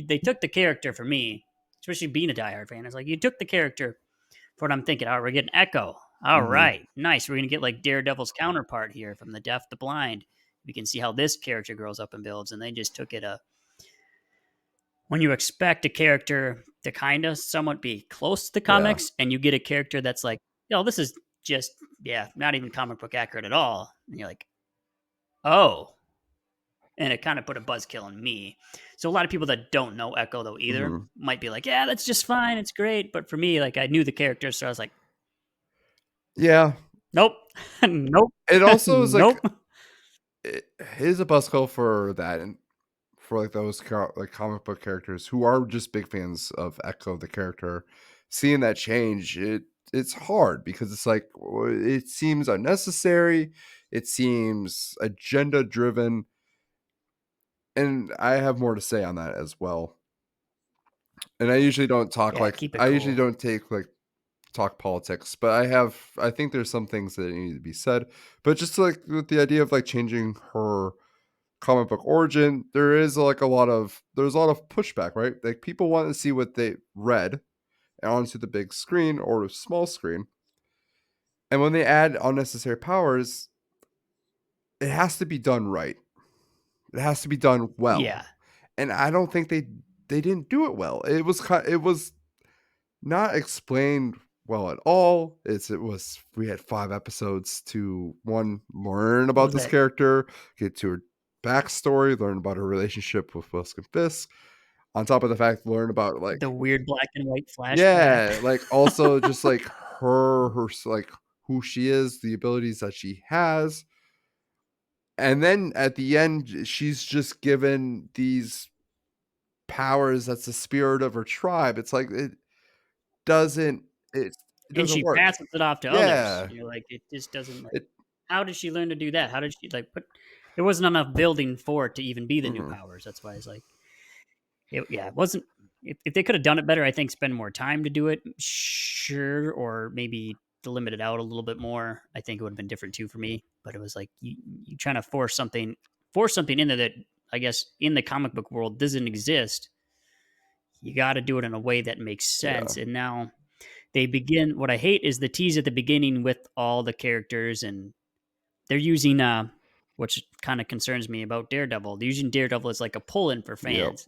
they took the character for me, especially being a diehard fan. It's like you took the character for what I'm thinking. All right, we're getting Echo. All Hmm. right, nice. We're gonna get like Daredevil's counterpart here from the deaf to blind. We can see how this character grows up and builds, and they just took it when you expect a character to kind of somewhat be close to the Yeah. comics, and you get a character that's like, this is just not even comic book accurate at all, and you're like, oh, and it kind of put a buzzkill on me. So a lot of people that don't know Echo though either Hmm. might be like, yeah, that's just fine, it's great. But for me, like I knew the character, so I was like, Yeah. nope, nope, It also is like nope. it is a buzzkill for that and for like those like comic book characters who are just big fans of Echo the character. Seeing that change, it's hard because it's like it seems unnecessary. It seems agenda driven, and I have more to say on that as well. And I usually don't talk Yeah, like keep it I usually cool. don't take like talk politics, but I think there's some things that need to be said. But just like with the idea of like changing her comic book origin, like there's a lot of pushback, right? Like people want to see what they read onto the big screen or the small screen. And when they add unnecessary powers, it has to be done right. It has to be done well. Yeah. And I don't think they didn't do it well. It was not explained well at all. It was we had 5 episodes to one learn What about was this that? character, get to her backstory, learn about her relationship with Wilson Fisk. On top of the fact, learn about like The weird black and white flashback. yeah, like also just like like who she is, the abilities that she has. And then at the end, she's just given these powers that's the spirit of her tribe. It's like doesn't it And doesn't she work. passes it off to others. Yeah. You're like, it just doesn't like. It How did she learn to do that? How did she like put? There wasn't enough building for it to even be the new mhm, powers. That's why it's like, yeah, it wasn't. If they could have done it better, I think spend more time to do it, sure, or maybe to limit it out a little bit more. I think it would have been different too for me. But it was like you trying to force something in there that I guess in the comic book world doesn't exist. You got to do it in a way that makes yeah, sense. And now they begin. What I hate is the tease at the beginning with all the characters, and they're using which kind of concerns me about Daredevil. They're using Daredevil as like a pull-in for yep. fans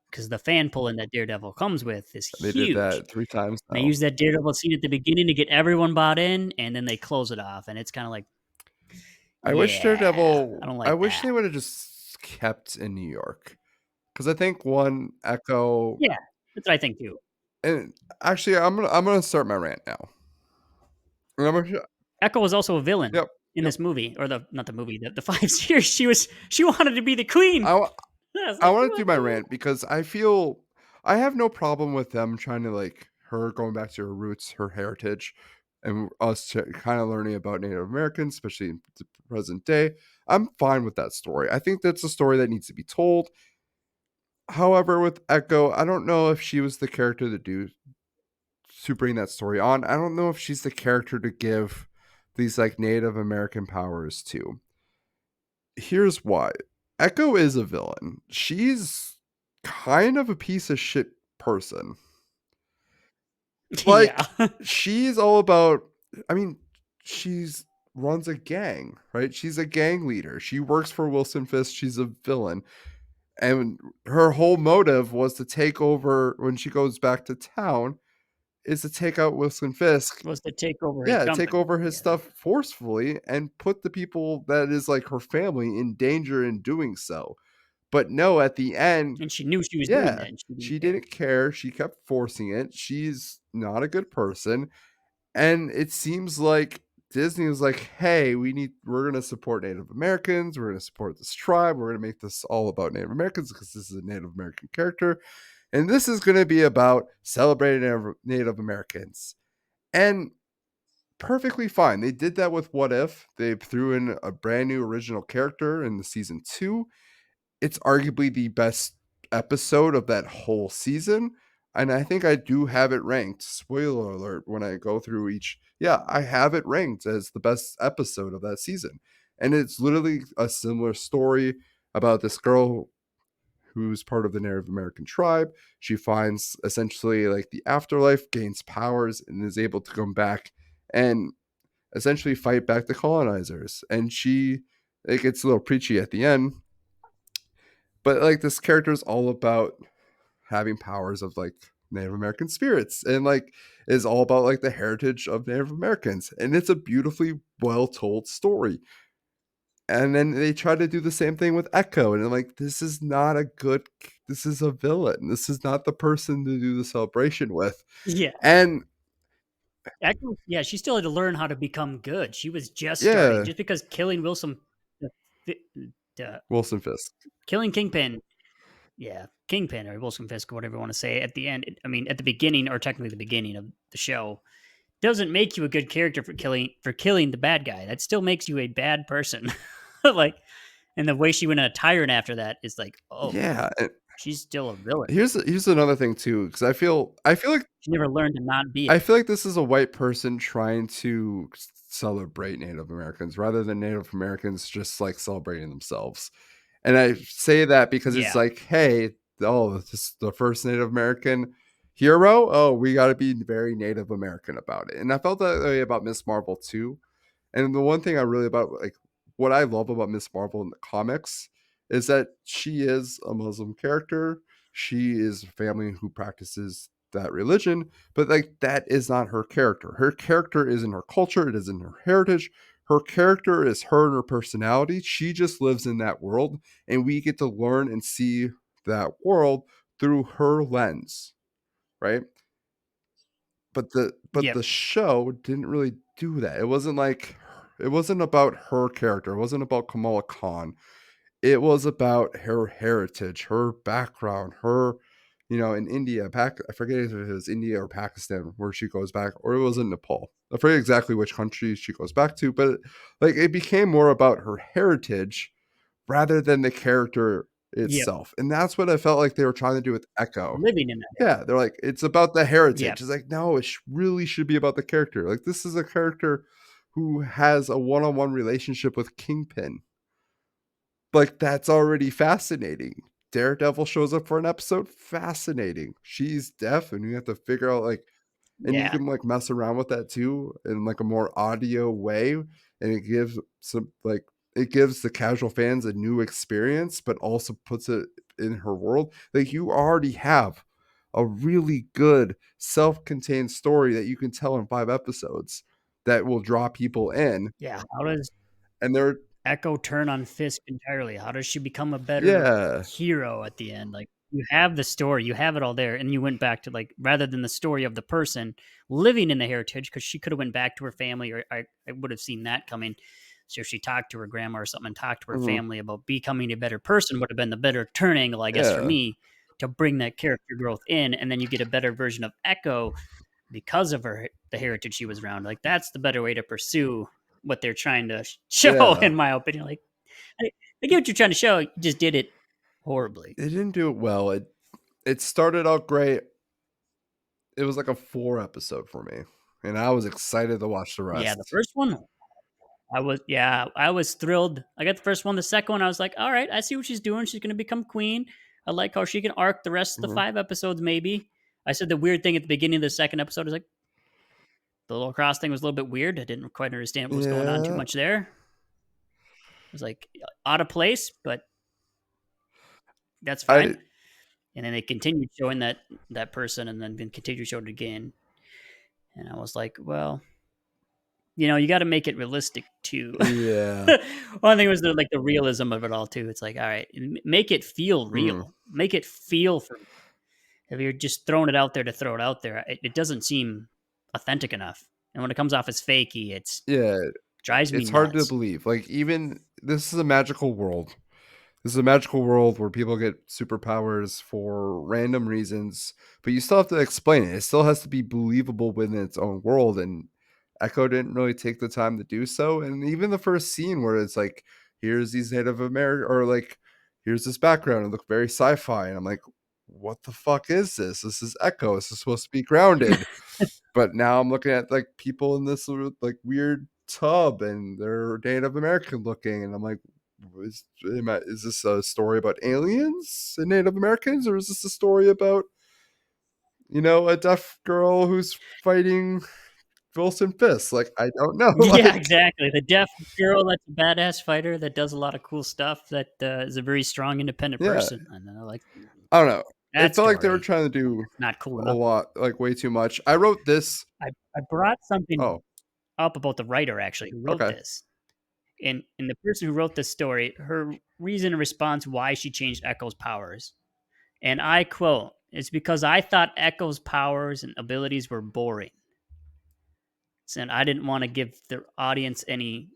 because the fan pull-in that Daredevil comes with is They did huge. that 3 times And they now. use that Daredevil scene at the beginning to get everyone bought in, and then they close it off, and it's kind of like, yeah, I don't I like wish that. they would have just kept in New York because I think one Echo Yeah, that's what I think too. and actually, I'm gonna start my rant now. And I'm gonna Echo was also a villain yep, in yep. this movie, or the not the movie, the 5 series. She wanted to be the I queen. wa I was I like, wanna do what, my dude? rant because I feel I have no problem with them trying to, like her going back to her roots, her heritage, and us kinda learning about Native Americans, especially in the present day. I'm fine with that story. I think that's a story that needs to be told. However, with Echo, I don't know if she was the character to bring that story on. I don't know if she's the character to give these, like, Native American powers to. Here's why. Echo is a villain. She's kind of a piece of shit person. Yeah. Like, she's all about I mean, she's runs a gang, right? She's a gang leader. She works for Wilson Fisk. She's a villain. And her whole motive was to take over when she goes back to town is to take out Wilson Fisk. Was to take over his Yeah, take company. over his Yeah. stuff forcefully and put the people that is like her family in danger in doing so. But no, at the end, And she knew she was doing yeah, that, and she didn't she care. didn't care. She kept forcing it. She's not a good person. And it seems like Disney was like, hey, we're gonna support Native Americans, we're gonna support this tribe, we're gonna make this all about Native Americans because this is a Native American character. And this is gonna be about celebrating Native Americans. And perfectly fine. They did that with What If. They threw in a brand new original character in the season 2. It's arguably the best episode of that whole season, and I think I do have it ranked. Spoiler alert when I go through each. Yeah, I have it ranked as the best episode of that season. And it's literally a similar story about this girl who's part of the Native American tribe. She finds essentially like the afterlife, gains powers, and is able to come back and essentially fight back the colonizers. And she it gets a little preachy at the end, but like this character is all about having powers of like Native American spirits and like is all about like the heritage of Native Americans. And it's a beautifully well told story. And then they try to do the same thing with Echo. And I'm like, this is not a good, this is a villain. This is not the person to do the celebration with. Yeah. And Echo, yeah, she still had to learn how to become good. She was just starting. yeah, Just because killing Wilson, uh, uh, Wilson Fisk. killing Kingpin, yeah, Kingpin or Wilson Fisk, or whatever you want to say, at the end, I mean, at the beginning, or technically the beginning of the show, doesn't make you a good character for killing the bad guy. That still makes you a bad person. Like, and the way she went on a tyrant after that is like, oh, Yeah, and she's still a villain. here's another thing too, because I feel like She never learned to not be it. this is a white person trying to celebrate Native Americans rather than Native Americans just like celebrating themselves. And I say that because it's Yeah, like, hey, oh, this is the first Native American hero. Oh, we got to be very Native American about it. And I felt that way about Miss Marvel too. And the one thing I really about like what I love about Miss Marvel in the comics is that she is a Muslim character. She is a family who practices that religion, but like that is not her character. Her character is in her culture, it is in her heritage. Her character is her and her personality. She just lives in that world, and we get to learn and see that world through her lens, right? But the yep, show didn't really do that. It wasn't about her character. It wasn't about Kamala Khan. It was about her heritage, her background, her, in India, I forget if it was India or Pakistan where she goes back, or it was in Nepal. I forget exactly which country she goes back to, but like it became more about her heritage rather than the character yep. itself. And that's what I felt like they were trying to do with Echo. Living in that. Yeah, they're like, it's about the Yep. heritage. It's like, no, really should be about the character. Like, this is a character who has a one on one relationship with Kingpin. Like, that's already fascinating. Daredevil shows up for an episode, fascinating. She's deaf, and you have to figure out, like, and you Yeah. can, like, mess around with that too in, like, a more audio way. And it gives the casual fans a new experience, but also puts it in her world. Like, you already have a really good self-contained story that you can tell in 5 episodes that will draw people in. Yeah. How does And they're Echo turn on Fisk entirely? How does she become a better yeah. hero at the end? Like, you have the story, you have it all there, and you went back to, like, rather than the story of the person living in the heritage, because she could have went back to her family, or I would have seen that coming. So if she talked to her grandma or something and talked to her Mhm. family about becoming a better person, would have been the better turn angle, I guess, for Yeah. me, to bring that character growth in, and then you get a better version of Echo because of the heritage she was around. Like, that's the better way to pursue what they're trying to show, Yeah. in my opinion. Like, I get what you're trying to show. You just did it horribly. It didn't do it well. It started out great. It was like a 4 episode for me, and I was excited to watch the Yeah, the rest. first one, I was thrilled. I got the first one. The second one, I was like, all right, I see what she's doing. She's gonna become queen. I like how she can arc the rest of the Mhm. 5 episodes, maybe. I said the weird thing at the beginning of the second episode is like the little cross thing was a little bit weird. I didn't quite understand what was going on too Yeah. much there. It was like out of place, but that's fine. I And then they continued showing that person, and then continued showing it again. And I was like, well, you got to make it realistic too. yeah. One thing was the realism of it all too. It's like, all right, make it feel Mhm. real, make it feel for me. If you're just throwing it out there to throw it out there, it doesn't seem authentic enough. And when it comes off as fakey, it's Yeah, drives me it's hard to nuts. believe. Like, even this is a magical world. This is a magical world where people get superpowers for random reasons, but you still have to explain it. It still has to be believable within its own world, and Echo didn't really take the time to do so. And even the first scene where it's like, here's these Native American, or like, here's this background, it looked very sci-fi, and I'm like, what the fuck is this? This is Echo. This is supposed to be grounded. But now I'm looking at like people in this like weird tub, and they're Native American looking, and I'm like, is this a story about aliens and Native Americans, or is this a story about a deaf girl who's fighting Wilson Fisk? Like, I don't know. Yeah, Like, exactly. The deaf girl that's a badass fighter that does a lot of cool stuff. That is a very strong, independent yeah, person. And then I like I don't know. It that felt like they were story. trying to do That's not cool a enough. lot, like way too much. I wrote this. I brought something Oh, up about the writer actually who wrote okay. this. And the person who wrote this story, her reason and response why she changed Echo's powers. And I quote, it's because I thought Echo's powers and abilities were boring. And I didn't want to give the audience any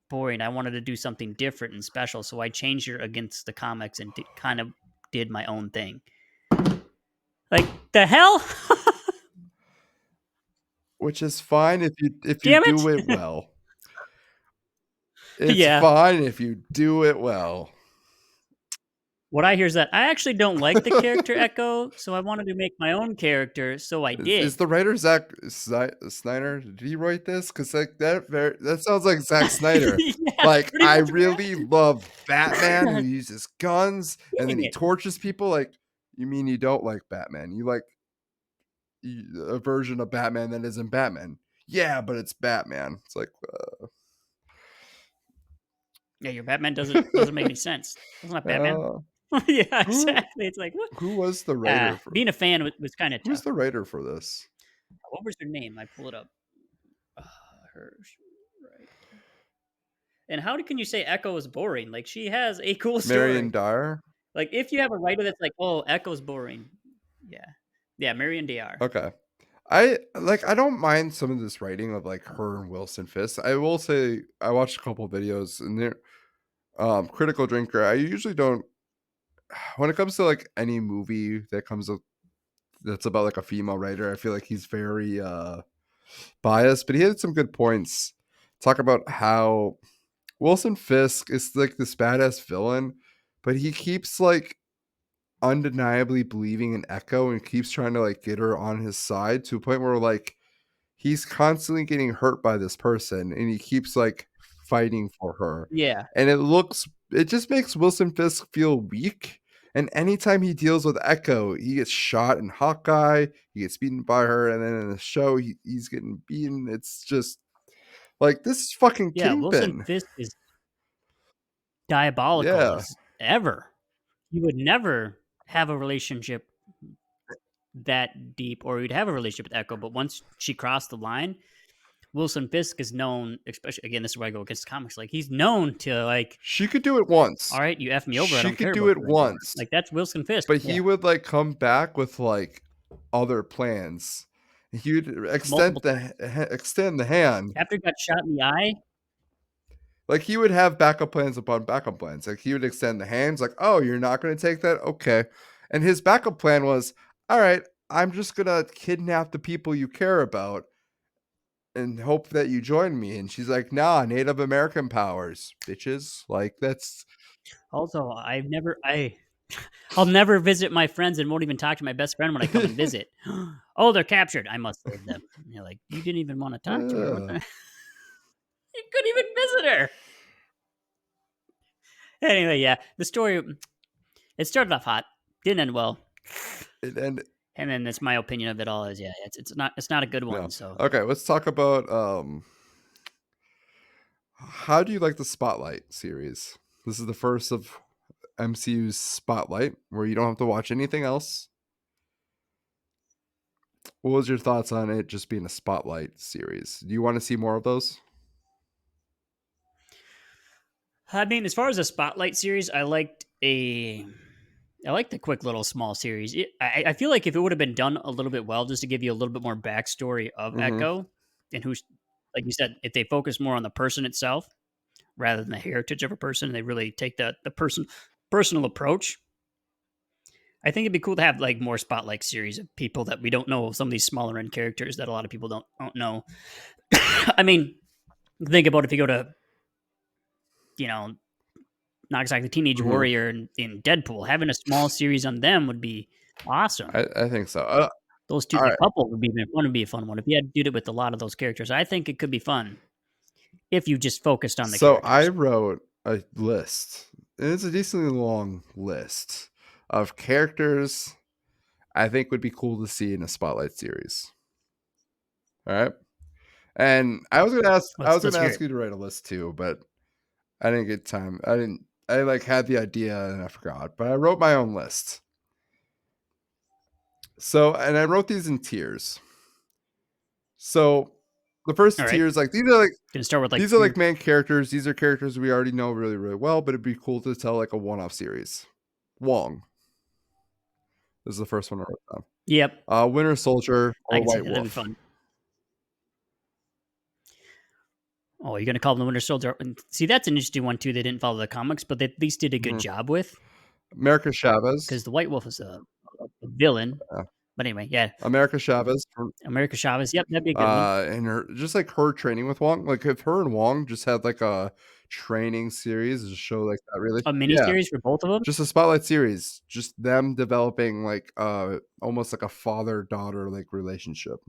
boring. I wanted to do something different and special. So I changed her against the comics and kind of did my own thing. Like, the hell? which is fine if you Damn do it it! well. It's Yeah. fine if you do it well. What I hear is that I actually don't like the character Echo, so I wanted to make my own character, so I Is did. the writer Snyder? Did he write this? Because like that sounds like Zack Snyder. Yeah, Like pretty I much, really love Batman who uses guns and then dang he it. tortures people. Like you mean you don't like Batman? You like a version of Batman that isn't Batman? Yeah, but it's Batman. It's like Yeah, your Batman doesn't make any sense. That's not Batman. uh, Yeah, who exactly. It's like, what? who was the writer for Being a fan was kinda who's tough. the writer for this? What was her name? I pull it up. Uh, her right. And how can you say Echo is boring? Like, she has a cool Marion story. Dyer. Like, if you have a writer that's like, "Oh, Echo's boring." Yeah. Yeah, Marion DR. Okay. I don't mind some of this writing of like her and Wilson Fisk. I will say I watched a couple videos and they're critical drinker. I usually don't when it comes to like any movie that comes up that's about like a female writer, I feel like he's very biased, but he had some good points. Talk about how Wilson Fisk is like this badass villain, but he keeps like undeniably believing in Echo and keeps trying to like get her on his side to a point where like he's constantly getting hurt by this person and he keeps like fighting for her. Yeah. And it just makes Wilson Fisk feel weak. And anytime he deals with Echo, he gets shot in Hawkeye, he gets beaten by her, and then in the show he's getting beaten. It's just like this is fucking Yeah, Wilson Kingpin. Fisk is diabolical Yeah. as ever. You would never have a relationship that deep, or you'd have a relationship with Echo, but once she crossed the line, Wilson Fisk is known, especially again, this is where I go against comics. Like he's known to like, She could do it once. all right, you F me over, I She don't care could do about it you anymore. once. Like that's Wilson Fisk. But Yeah, he would like come back with like other plans. He would multiple times extend the hand. after he got shot in the eye. Like he would have backup plans upon backup plans. Like he would extend the hands, like, oh, you're not going to take that? Okay. And his backup plan was, all right, I'm just going to kidnap the people you care about and hope that you join me. And she's like, nah, Native American powers, bitches. Like that's Also, I'll never visit my friends and won't even talk to my best friend when I come and visit. Oh, they're captured. I must save them. And you're like, you didn't even want to talk to her. What the? You couldn't even visit her. Anyway, yeah, the story it started off hot, didn't end well, and and then that's my opinion of it all. Is yeah, it's not a good one. no. So Okay, let's talk about how do you like the Spotlight series? This is the first of MCU's Spotlight where you don't have to watch anything else. What was your thoughts on it just being a Spotlight series? Do you want to see more of those? I mean, as far as a spotlight series, I liked the quick little small series. I feel like if it would have been done a little bit well, just to give you a little bit more backstory of Mm-hmm. Echo and who's, like you said, if they focus more on the person itself rather than the heritage of a person, they really take the personal approach. I think it'd be cool to have like more spotlight series of people that we don't know, some of these smaller end characters that a lot of people don't know. I mean, think about if you go to, you know, not exactly Teenage Mm-hmm. Warrior in Deadpool, having a small series on them would be awesome. I think so. Those two, All the right. couple would be one would be a fun one. If you had to do it with a lot of those characters, I think it could be fun if you just focused on the So I characters. wrote a list. And it's a decently long list of characters I think would be cool to see in a Spotlight series. All right. And I was Let's gonna hear ask it. you to write a list too, but I didn't get time. I like had the idea and I forgot, but I wrote my own list. So and I wrote these in tiers. So the All first right, tiers, like gonna start with like these are tier. like main characters. These are characters we already know really, really well, but it'd be cool to tell like a one-off series. Wong. This is the first one I wrote down. Yep, Winter Soldier I or can see White that. That'd be Wolf. fun. Oh, you're gonna call them the Winter Soldier? And see, that's an interesting one too. They didn't follow the comics, but they at least did a good Mhm. job with America Chavez. because the White Wolf is a villain. But anyway, yeah, America Chavez from America Chavez. Yep, that'd be a good one. and her just like her training with Wong. Like if her and Wong just had like a training series to show like that really A yeah. miniseries for both of them. Just a spotlight series, just them developing like almost like a father-daughter like relationship.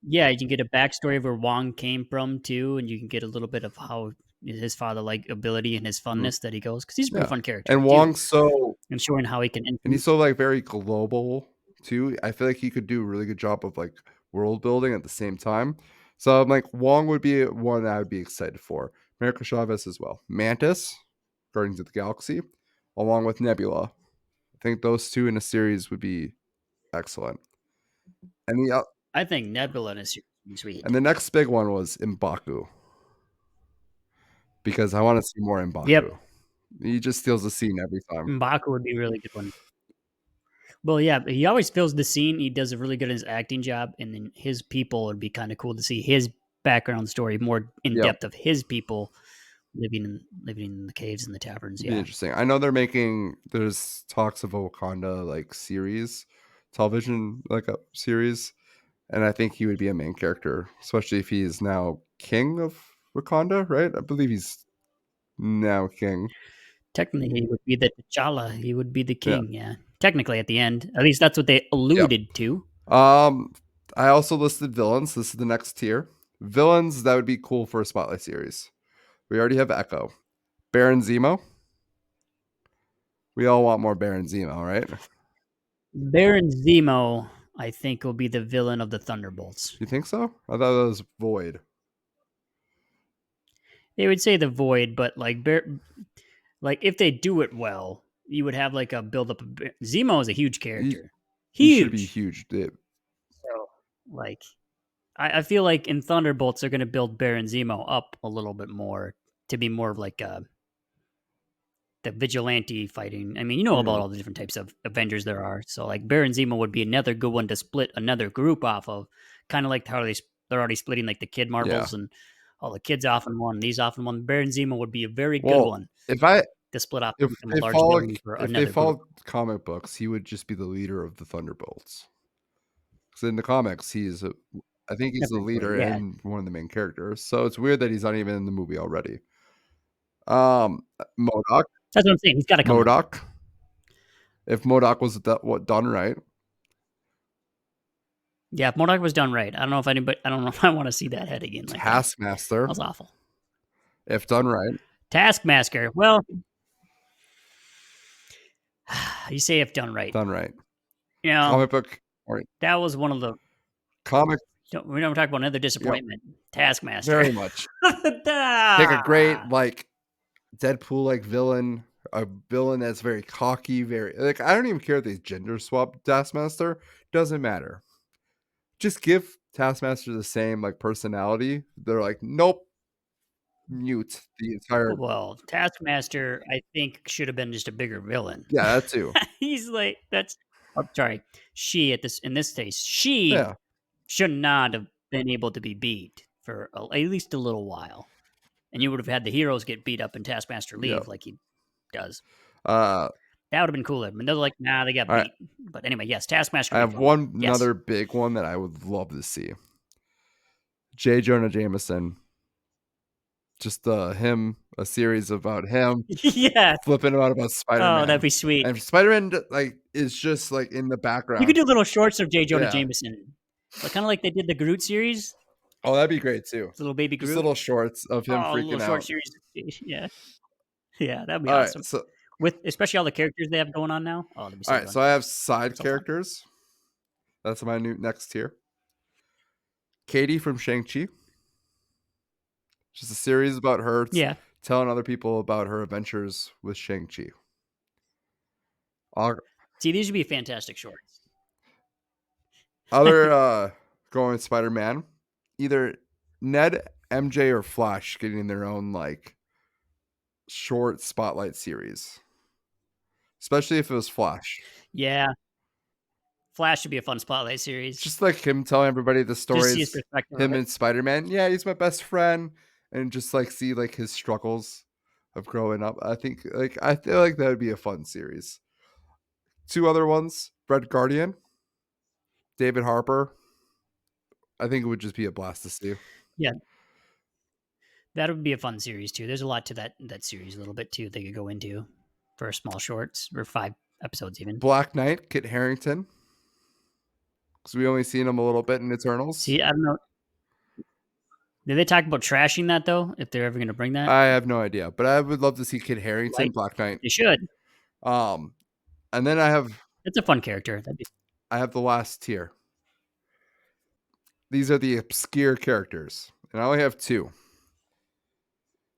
Yeah, you can get a backstory of where Wong came from too, and you can get a little bit of how his father like ability and his Mhm. funness that he goes because he's a pretty Yeah. fun character And too, Wong's so and showing how he can and he's influence. so like very global too. I feel like he could do a really good job of like world building at the same time. So I'm like Wong would be one I would be excited for. America Chavez as well. Mantis, Guardians of the Galaxy, along with Nebula. I think those two in a series would be excellent. And I think Nebula is sweet. and the next big one was M'Baku because I want to see more Yep, M'Baku. He just steals the scene every time. M'Baku would be a really good one. Well, yeah, but he always fills the scene. He does a really good in his acting job, and then his people would be kind of cool to see his background story more in Yep, depth of his people living in the caves and the taverns. it'd be Yeah, interesting. I know there's talks of a Wakanda like series, television like a series, and I think he would be a main character, especially if he is now king of Wakanda, right? I believe he's now king. technically he would be the T'Challa. He would be the Yeah. king. Yeah, technically at the end, at least that's what they Yep. alluded to. Um, I also listed villains. This is the next tier. Villains that would be cool for a spotlight series. We already have Echo, Baron Zemo. We all want more Baron Zemo, right? Baron Zemo, I think, will be the villain of the Thunderbolts. You think so? I thought that was Void. They would say the Void, but like if they do it well, you would have like a build up. Zemo is a huge He, character, he should be huge. huge. So like, I feel like in Thunderbolts they're going to build Baron Zemo up a little bit more to be more of like the vigilante fighting. I mean, you know about Mhm. all the different types of Avengers there are. So like Baron Zemo would be another good one to split another group off of, kind of like how they're already splitting like the Kid Yeah. Marvels and all the kids off in one, these off in one. Baron Zemo would be a very good Well, one if I to split off if and become a they large follow villain for if they another group. follow comic books, he would just be the leader of the Thunderbolts. Because in the comics, I think he's the Technically, leader yeah. and one of the main characters. So it's weird that he's not even in the movie already. Modoc, That's what I'm saying. He's got to come up. Modoc. If Modoc was done right, Yeah, if Mordok was done right. I don't know if anybody. I don't know if I want to see that head again like that. That Taskmaster, was awful. if done right, Taskmaster. Well, you say if done right. done right. You know, Comic book or that was one of the. comic, We don't talk about another yep, disappointment. Taskmaster. very much. Take a great Ah. like Deadpool like villain, a villain that's very cocky, very like I don't even care if they gender swap Taskmaster. Doesn't matter. Just give Taskmaster the same like personality. They're like, nope, mute the entire. Well, Taskmaster, I think, should have been just a bigger villain. Yeah, that too. He's like that's. I'm sorry. She at this in this case, she Yeah, should not have been able to be beat for at least a little while, and you would have had the heroes get beat up and Taskmaster yeah. leave like he does. Uh, That would have been cooler. But they're like, nah, they got all right. beat. But anyway, yes, Taskmaster I would be have fun. one Yes. another big one that I would love to see. J. Jonah Jameson. Just him, a series about him Yeah. flipping about Oh, that'd Spider-Man. be sweet. And Spider-Man like is just like in the You could background. do little shorts of J. Jonah Yeah. Jameson, like kind of like they did the Groot series, Oh, that'd be great too. the little baby Just Groot. little shorts of him Oh, a little freaking short out. series. Yeah, yeah, that'd be All right, awesome. so With especially all the characters they have going on now. Oh, that'd be all so right, fun. so I have side So fun. characters. That's my new next tier. Katie from Shang-Chi. Just a series about her Yeah. telling other people about her adventures with Shang-Chi. All- See, these would be fantastic shorts. Other going with Spider-Man, either Ned, MJ, or Flash getting their own like short spotlight series. Especially if it was Flash. Yeah, Flash should be a fun spotlight series. Just like him telling everybody the Just see his stories, perspective of him it. and Spider-Man. Yeah, he's my best friend, and just like see like his struggles of growing up. I feel like that would be a fun series. Two other ones, Red Guardian. David Harper. I think it would just be a blast to see. Yeah, that would be a fun series too. There's a lot to that series, a little bit too. They could go into for small shorts or 5 episodes even. Black Knight, Kit Harington, because we only seen him a little bit in Eternals. See, I don't know. Did they talk about trashing that though? If they're ever going to bring that, I have no idea, but I would love to see Kit Harington, right? Black Knight. They should. Um, and then It's a fun character. I have the last tier. These are the obscure characters, and I only have two.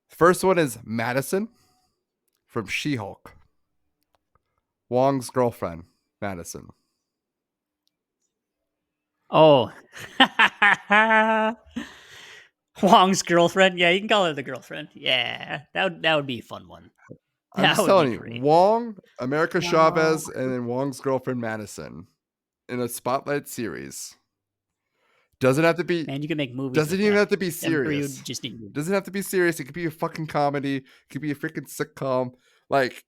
The first one is Madison from She-Hulk. Wong's girlfriend, Madison. Oh, Wong's girlfriend. Yeah, you can call her the girlfriend. Yeah, that would be a fun one. I'm That just would be telling you, great. Wong, America Wow. Chavez, and then Wong's girlfriend, Madison, in a spotlight series. Doesn't have to be. Man, you can make movies. Doesn't With even that. have to be Them three would serious. just need. Doesn't have to be serious. It could be a fucking comedy. It could be a freaking sitcom. Like,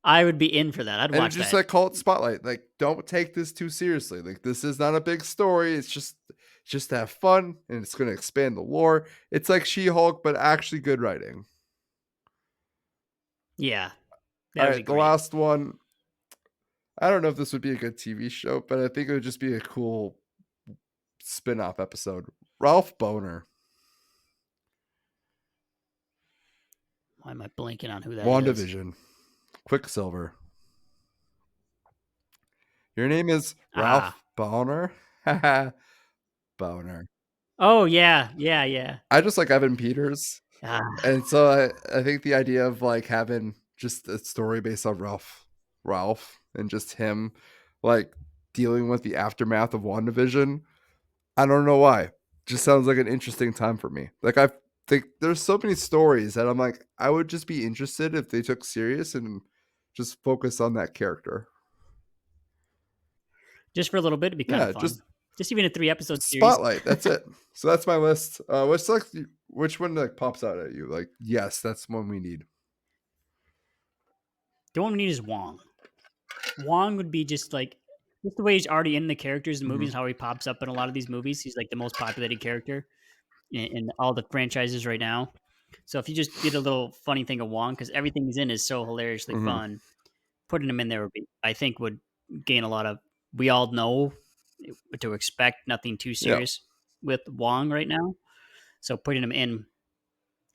I would be in for that. I'd and watch just that. like call it spotlight. Like, don't take this too seriously. Like, this is not a big story. It's just to have fun, and it's going to expand the lore. It's like She-Hulk, but actually good writing. Yeah, that All would be right, the great. last one. I don't know if this would be a good TV show, but I think it would just be a cool spin-off episode. Ralph Boner, Why am I blanking on who that is? WandaVision, Quicksilver. Your name is Ah. Ralph Boner? Boner. Oh yeah. I just like Evan Peters. Ah, And so I think the idea of like having just a story based on Ralph and just him like dealing with the aftermath of WandaVision. I don't know why. Just sounds like an interesting time for me. Like I think there's so many stories that I'm like, I would just be interested if they took serious and just focus on that character. just for a little bit, it'd be kind of Yeah, fun. just Just even a 3 episode series. spotlight. That's it. So that's my list. Which one like pops out at you? Like, yes, that's one we need. The one we need is Wong. Wong would be just the way he's already in the characters and movies, Mhm. and how he pops up in a lot of these movies. He's like the most populated character in all the franchises right now. So if you just did a little funny thing of Wong, because everything he's in is so hilariously Mhm. fun, putting him in there I think would gain a lot of. We all know what to expect. Nothing too Yeah. serious with Wong right now. So putting him in,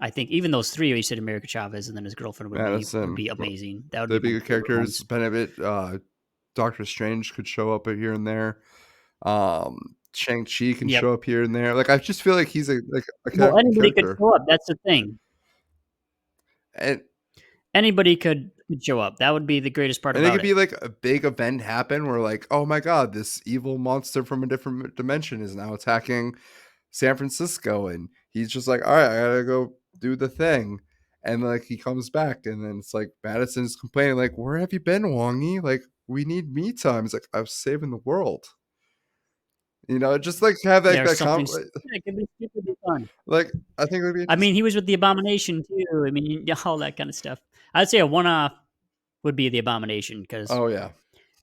I think even those three you said America Chavez and then his girlfriend would Madison. be amazing. That would The be my bigger favorite characters, ones. Benedict, Doctor Strange could show up here and there. Shang-Chi can Yep. show up here and there. Like I just feel like he's a Well, anybody could character. show up. That's the thing. And Anybody could show up. That would be the greatest part and it about could it. be like a big event happen where like, oh my god, this evil monster from a different dimension is now attacking San Francisco, and he's just like, all right, I gotta go do the thing. And like he comes back, and then it's like Madison's complaining, like, where have you been, Wongy? Like, we need me time. It's like, I was saving the world. You know, just like have Yeah, like or something. It could be stupidly fun. like I think it would be I interesting. mean, he was with the Abomination too. I mean, all that kind of stuff. I'd say a one-off would be the Abomination because Oh yeah,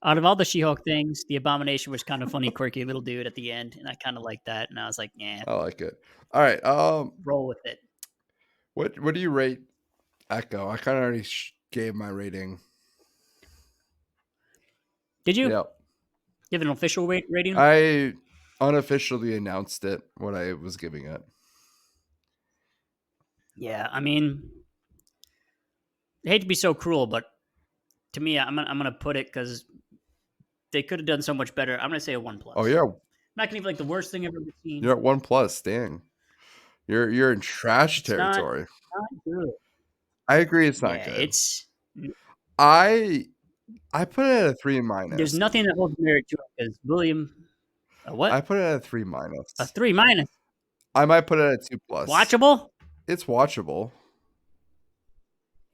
out of all the She-Hulk things, the Abomination was kind of funny, quirky little dude at the end, and I kind of liked that. And I was like, yeah, I like it. All right, roll with it. what do you rate Echo? I kind of already gave my rating. Did you Yep. give it an official rating? I unofficially announced it what I was giving it. Yeah, I mean, I hate to be so cruel, but to me, I'm gonna put it because they could have done so much better. I'm gonna say a 1+. Oh yeah, Not gonna be like the worst thing I've ever you're seen. at 1+. Dang, you're in trash It's not territory. good. I agree, it's not Yeah, good. it's I put it at a 3 there's minus. nothing that holds merit to it because William, a I what? put it at a 3 A minus. 3-. I might put it at a 2+. Watchable? It's watchable.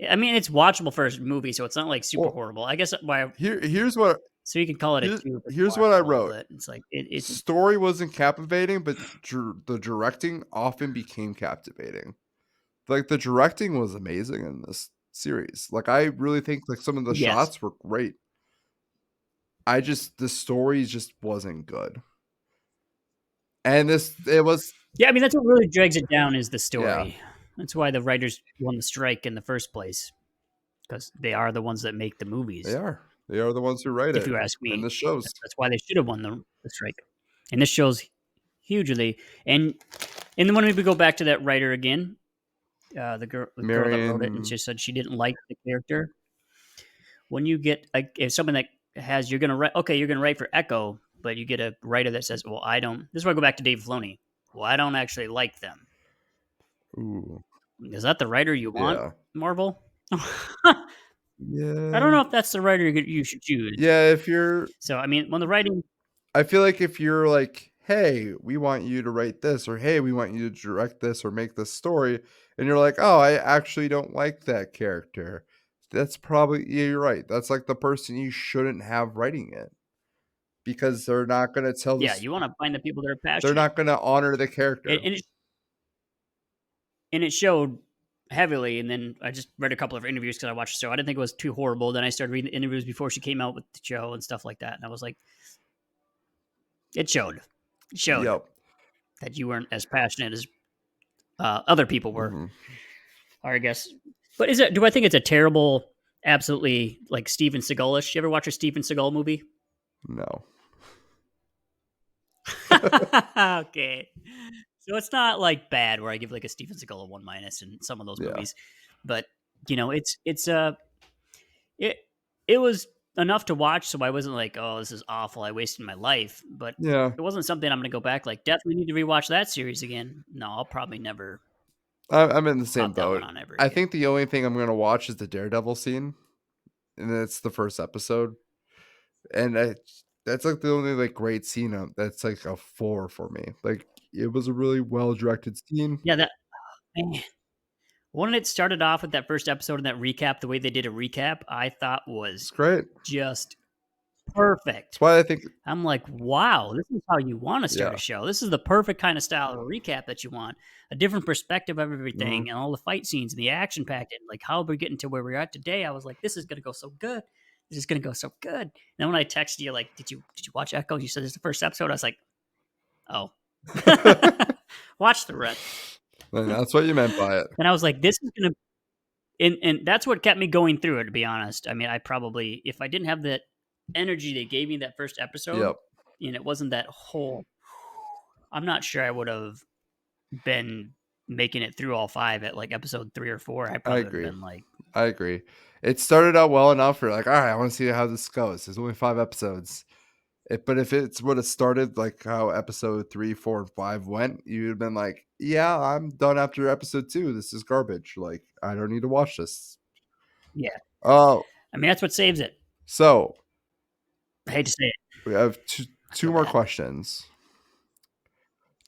I mean, it's watchable for a movie, so it's not like super Well, horrible. I guess why. here's what So you can call it a 2 if it's here's what I watchable, wrote. but it's like it's Story wasn't captivating, but the directing often became captivating. Like the directing was amazing in this series. Like I really think like some of the yes. shots were great. the story just wasn't good. And it was, Yeah, I mean that's what really drags it down is the yeah, story. That's why the writers won the strike in the first place because they are the ones that make the they movies. are. They are the ones who write If it. you ask And me, the shows. that's why they should have won the strike. And this shows hugely. And then when we go back to that writer again, the girl that wrote it, and Marion, she said she didn't like the character. When you get like if someone that has you're gonna write okay, you're gonna write for Echo, but you get a writer that says, well, I don't. This is where I go back to Dave Filoni. Well, I don't actually like them. ooh, Is that the writer you want, yeah. Marvel? I don't Yeah. know if that's the writer you should choose. Yeah, if you're So I mean, when the writing, I feel like if you're like, "Hey, we want you to write this," or "Hey, we want you to direct this or make this story," and you're like, "Oh, I actually don't like that character." That's probably yeah, you're right. That's like the person you shouldn't have writing it because they're not gonna tell yeah, this you want to find the people that are they're passionate, not gonna honor the and, character. and it and it showed heavily. And then I just read a couple of interviews because I watched the show. I didn't think it was too horrible. Then I started reading the interviews before she came out with the show and stuff like that, and I was like, it showed, it showed Yep. that you weren't as passionate as other people were, Mhm. or I guess. But is it? Do I think it's a terrible, absolutely like Steven Seagalish? You ever watch a Steven Seagal movie? No. Okay. So it's not like bad where I give like a Steven Seagal a 1 minus in some of those Yeah. movies, but it it was enough to watch, so I wasn't like, oh, this is awful. I wasted my life, but Yeah. it wasn't something I'm going to go back like definitely need to rewatch that series again. No, I'll probably never I'm in the same pop that one boat. on ever I again. think the only thing I'm gonna watch is the Daredevil scene, and it's the first episode. And that's like the only like great scene that's like a 4 for me. Like it was a really well directed scene. Yeah, that man. When it started off with that first episode and that recap, the way they did a recap, I thought was It's great. just That's perfect. why I think I'm like, wow, this is how you want to start yeah. a show. This is the perfect kind of style of a recap that you want. A different perspective of Mhm. everything and all the fight scenes and the action packed and like how we're getting to where we're at today. I was like, this is gonna go so good. This is gonna go so good. And then when I texted you, like, did you watch Echo? You said this is the first episode. I was like, oh. Watch the rest. And that's what you meant by it. And I was like, this is gonna and that's what kept me going through it, to be honest. I mean, I probably if I didn't have that energy they gave me that first episode, Yep. and it wasn't that whole I'm not sure I would have been making it through all 5 at, like, episode 3 or 4. I I probably would have agree. been like I agree. It started out well enough for like, all right, I want to see how this goes. There's only 5 episodes. But if it's would have started like how episode 3, 4, and 5 went, you'd have been like, yeah, I'm done after episode 2. This is garbage. Like, I don't need to watch this. yeah. Oh, I mean, that's what saves it. so I hate to say it. we have I two feel more bad. questions.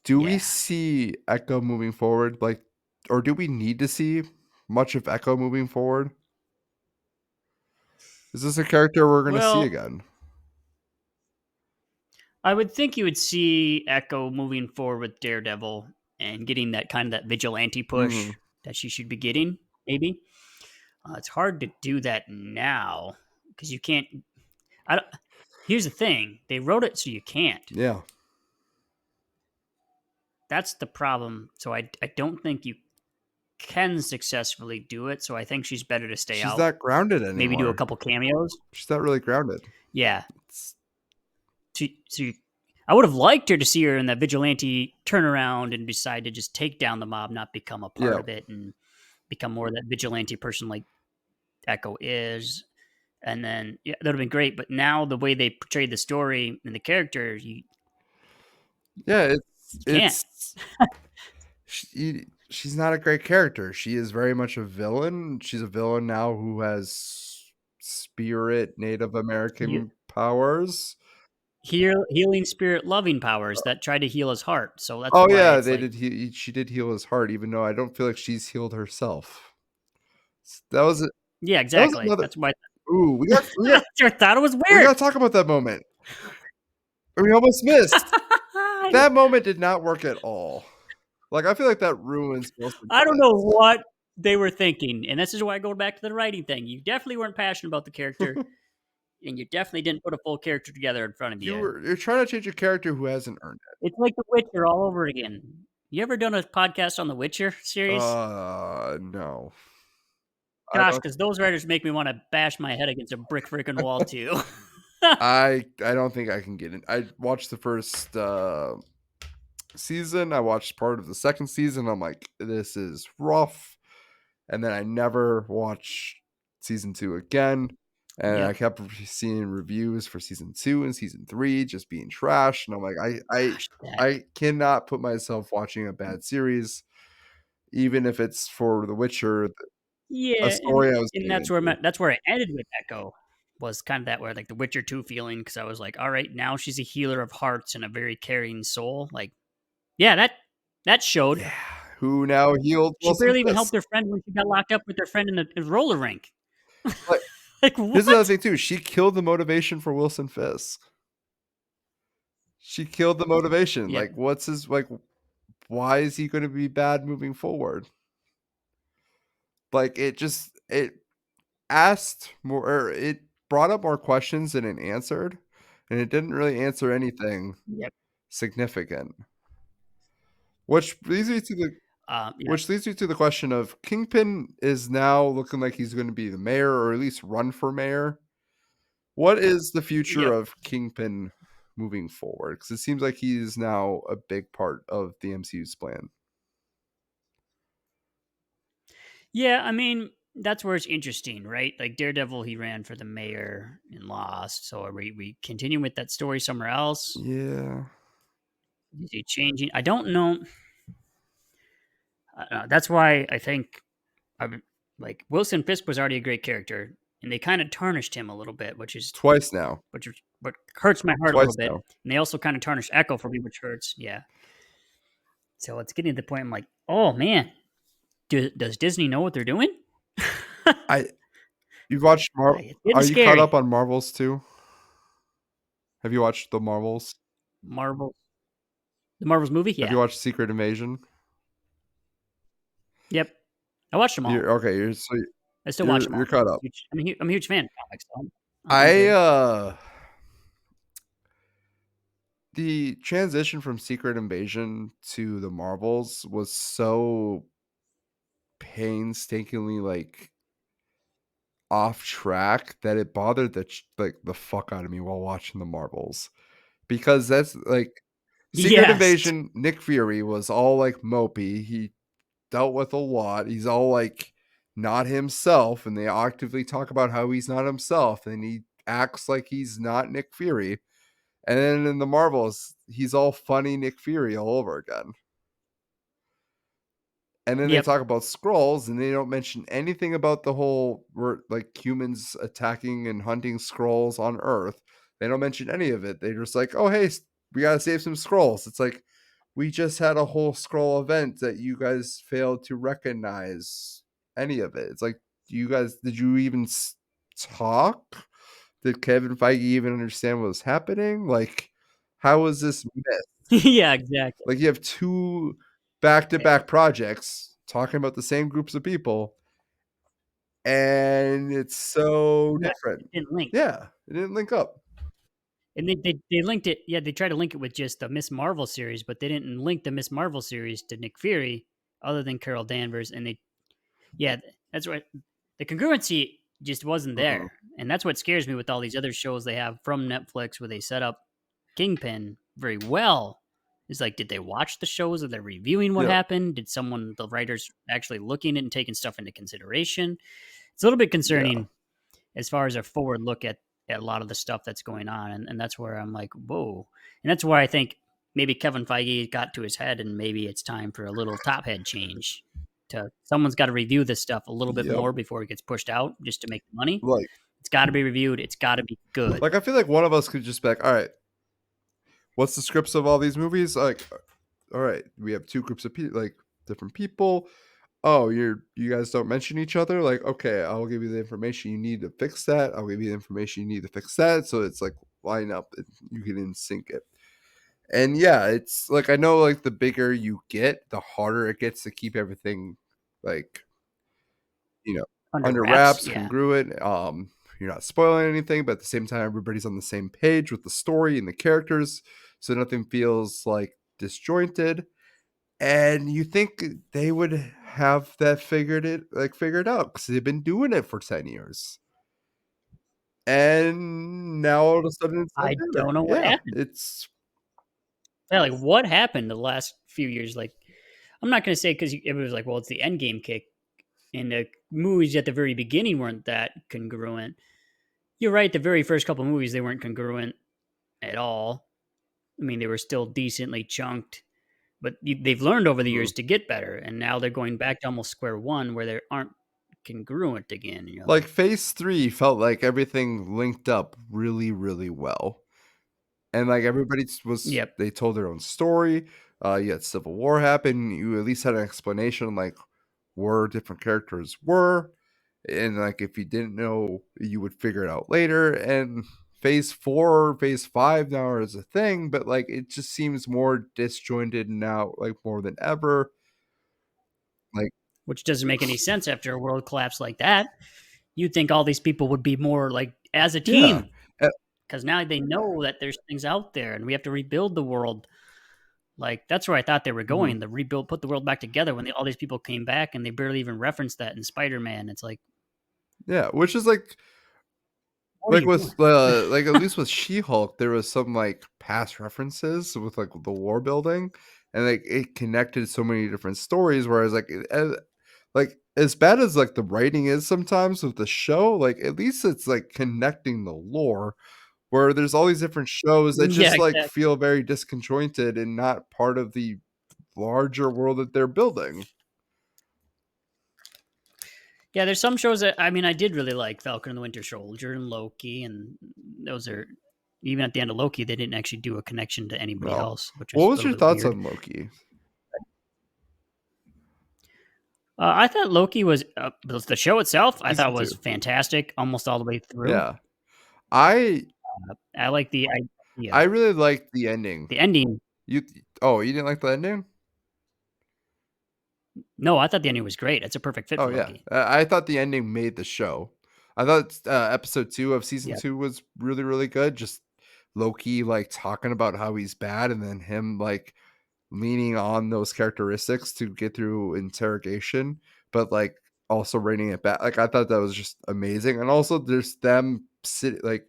Do we Yeah. see Echo moving forward? Like, or do we need to see much of Echo moving forward? Is this a character we're going to see Well, again? I would think you would see Echo moving forward with Daredevil and getting that kind of that vigilante Hmm. push that she should be getting, maybe. It's hard to do that now because you can't I don't here's the thing, they wrote it so you can't. Yeah. That's the problem. So I don't think you can successfully do it. So I think she's better to stay She's out. not grounded Maybe do a anymore. couple cameos. She's not really grounded. Yeah. It's, To I would have liked her to see her in that vigilante turnaround and decide to just take down the mob, not become a part yeah. of it and become more of that vigilante person like Echo is. And then yeah, that would have been great. But now the way they portrayed the story and the character, Yeah. you can't. It's, she's not a great character. She is very much a villain. She's a villain now who has spirit Native You, American powers. healing spirit loving powers that try to heal his heart. So that's Oh why yeah, it's they like, did. She did heal his heart, even though I don't feel like she's healed herself. That was yeah, that was exactly. another. That's why Ooh, I thought it was we weird. got to talk about that moment. We almost missed. That moment did not work at all. Like I feel like that ruins most of I don't know this. what they were thinking. And this is why I go back to the writing thing. You definitely weren't passionate about the character. and you definitely didn't put a full character together in front of you. You're trying to change a character who hasn't earned it. It's like The Witcher all over again. You ever done a podcast on The Witcher series? No. I Gosh, don't because those writers make me want to bash my head against a brick freaking wall too. I don't think I can get it. I watched the first season. I watched part of the second season. I'm like, this is rough. And then I never watched season 2 again. And I Yep. kept seeing reviews for season 2 and season 3 just being trash. And I'm like, Gosh, that. I cannot put myself watching a bad series, even if it's for The Witcher, a Yeah, story I was and getting that's where into. that's where I ended with Echo. Was kind of that where like the Witcher 2 feeling because I was like, all right, now she's a healer of hearts and a very caring soul. Like, yeah, that showed. Yeah. Who now healed She Wilson barely even helped Fisk. her friend when she got locked up with her friend in the roller rink. But Like here's another what? thing too. She killed the motivation for Wilson Fisk. She killed the motivation. Yep. Like, what's his like? Why is he going to be bad moving forward? Like, it asked more, or it brought up more questions than it answered, and it didn't really answer anything Yep. significant. Which leads me to the Yeah. which leads me to the question of Kingpin is now looking like he's going to be the mayor, or at least run for mayor. What is the future Yep. of Kingpin moving forward? Because it seems like he is now a big part of the MCU's plan. Yeah. I mean, that's where it's interesting, right? Like Daredevil, he ran for the mayor and lost. So are we continue with that story somewhere else? Yeah. Is he changing? I don't know. That's why I think like Wilson Fisk was already a great character, and they kind of tarnished him a little bit, Twice now. which what hurts my heart a little Twice bit. now. And they also kind of tarnished Echo for me, which hurts. Yeah. So it's getting to the point I'm like, oh man, does Disney know what they're doing? I You've watched It's getting Are you caught up scary. on Marvels too? Have you watched the Marvels? Marvel, the Marvels movie, Have yeah, you watched Secret Invasion? yep. I watched them all. You're okay, I still watch them you're all. caught up. I'm a huge fan of comics. So I'm I good. The transition from Secret Invasion to the Marvels was so painstakingly like off track that it bothered the fuck out of me while watching the Marvels. Because that's like Secret Yes. Invasion, Nick Fury was all like mopey. He dealt with a lot. He's all like not himself, and they actively talk about how he's not himself, and he acts like he's not Nick Fury. And then in the Marvels, he's all funny Nick Fury all over again. And then they Yep. talk about Skrulls, and they don't mention anything about the whole like humans attacking and hunting Skrulls on Earth. They don't mention any of it. They're just like, oh hey, we gotta save some Skrulls. It's like we just had a whole Skrull event that you guys failed to recognize any of it. It's like, you guys, did you even talk? Did Kevin Feige even understand what was happening? Like, how was this missed? Yeah, exactly. Like, you have two back-to-back projects talking about the same groups of people, and it's so Yeah, different. it didn't link. Yeah, it didn't link up. And they linked it. Yeah, they tried to link it with just the Miss Marvel series, but they didn't link the Miss Marvel series to Nick Fury, other than Carol Danvers. And yeah, that's what the congruency just wasn't Mm-mm. there, and that's what scares me with all these other shows they have from Netflix, where they set up Kingpin very well. It's like, did they watch the shows? Are they reviewing what Yeah, happened? Did the writers, actually looking at and taking stuff into consideration? It's a little bit yeah, concerning as far as a forward look at a lot of the stuff that's going on. And that's where I'm like, whoa. And that's where I think maybe Kevin Feige got to his head and maybe it's time for a little top head change. Someone's got to review this stuff a little bit yep. more before it gets pushed out just to make money. Like, It's got to be reviewed. It's got to be good. I feel like one of us could just be like, all right, what's the scripts of all these movies? Like, all right, we have two groups of people, like different people. Oh, you guys don't mention each other. Like, okay, I'll give you the information you need to fix that. I'll give you the information you need to fix that. So it's like line up and you can in sync it. And yeah, it's like, I know like the bigger you get, the harder it gets to keep everything like, you know, Under under wraps. wraps, Yeah. congruent. you're not spoiling anything, but at the same time, everybody's on the same page with the story and the characters, so nothing feels like disjointed. And you think they would have that figured out because they've been doing it for 10 years, and now all of a sudden it's not I there. don't know what Yeah, happened. it's Yeah, like what happened the last few years? Like, I'm not gonna say because it was like, well, it's the end game kick, and the movies at the very beginning weren't that congruent. You're right. The very first couple movies they weren't congruent at all. I mean, they were still decently chunked, but they've learned over the mm. years to get better, and now they're going back to almost square one where they aren't congruent again. And you're Like like, phase 3 felt like everything linked up really, really well. And like everybody was yep, they told their own story. You had Civil War happen. You at least had an explanation like where different characters were. And like if you didn't know, you would figure it out later. And phase 4, phase 5 now is a thing, but like it just seems more disjointed now, like more than ever. Like, which doesn't make any sense after a world collapse like that. You'd think all these people would be more like as a yeah. team because now they know that there's things out there and we have to rebuild the world. Like that's where I thought they were Mhm. going. The rebuild, put the world back together. When all these people came back and they barely even referenced that in Spider-Man, it's like, Yeah, which is what are you doing? like at least with She-Hulk, there was some like past references with like the war building, and like it connected so many different stories. Whereas like as bad as like the writing is sometimes with the show, like at least it's like connecting the lore. Where there's all these different shows that Yeah, just like exactly. feel very disconjointed and not part of the larger world that they're building. Yeah, there's some shows that I mean I did really like Falcon and the Winter Soldier and Loki, and those are even at the end of Loki they didn't actually do a connection to anybody No, else, which what was a was little your bit thoughts weird. on Loki? I thought Loki was the show itself. I thought Season was 2. fantastic almost all the way through. Yeah, I I like the I idea. really liked the ending. The ending. You Oh, you didn't like the ending? No, I thought the ending was great. It's a perfect fit Oh, for yeah. Loki. I thought the ending made the show. I thought, episode 2 of season Yeah, 2 was really, really good. Just Loki, like, talking about how he's bad and then him, like, leaning on those characteristics to get through interrogation, but, like, also reining it back. Like, I thought that was just amazing. And also there's them like,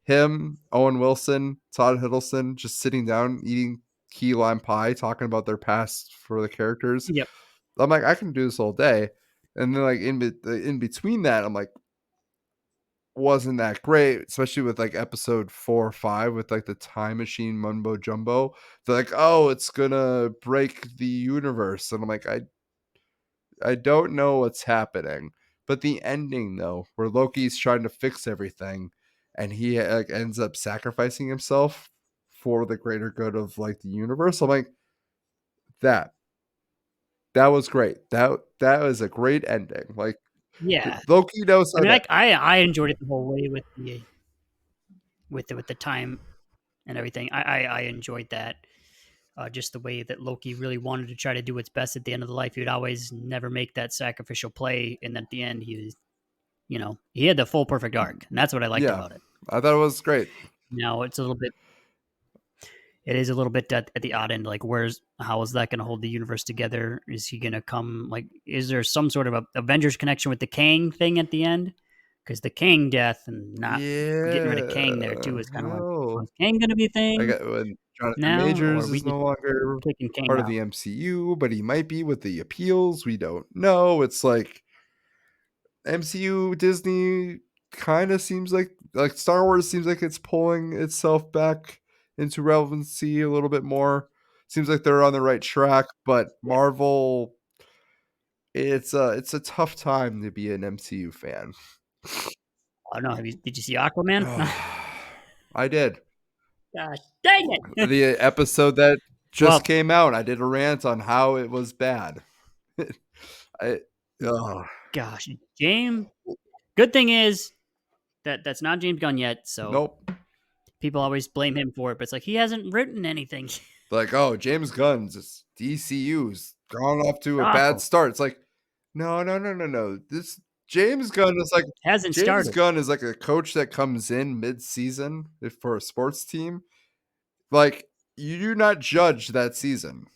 him, Owen Wilson, Todd Hiddleston just sitting down, eating key lime pie, talking about their past for the characters. yep, I'm like, I can do this all day. And then like in between that, I'm like, wasn't that great, especially with like episode 4 or 5 with like the time machine mumbo jumbo. They're like, oh, it's gonna break the universe. And I'm like, I don't know what's happening. But the ending though, where Loki's trying to fix everything and he like ends up sacrificing himself for the greater good of like the universe. I'm like, that that was great. That was a great ending. Like yeah. Loki knows I how mean, to. I enjoyed it the whole way with the time and everything. I enjoyed that. Just the way that Loki really wanted to try to do its best at the end of the life. He would always never make that sacrificial play, and at the end, he was, he had the full perfect arc, and that's what I liked Yeah, about it. I thought it was great. Now it's a little bit, it is a little bit at the odd end. Like, how is that going to hold the universe together? Is he going to come? Like, is there some sort of a Avengers connection with the Kang thing at the end? Because the Kang death and not getting rid of Kang there Yeah, too is kind of like, well, was Kang going to be a I thing got when Jonathan now, or are Majors we is just no longer kicking Kang part of out? the MCU, but he might be with the appeals. We don't know. It's like MCU Disney kind of seems like Star Wars seems like it's pulling itself back into relevancy a little bit more. Seems like they're on the right track, but Yeah. Marvel, it's a tough time to be an MCU fan. I don't know. Did you see Aquaman? I did. Gosh, dang it! The episode that just Well, came out, I did a rant on how it was bad. I ugh, gosh, James. Good thing is that that's not James Gunn yet, so nope. people always blame him for it. But it's like he hasn't written anything. Like, oh, James Gunn's DCU's gone off to a bad Oh, start. It's like, no, no, no, no, no. This James Gunn is like Hasn't James started. Gunn is like a coach that comes in mid-season for a sports team. Like, you do not judge that season.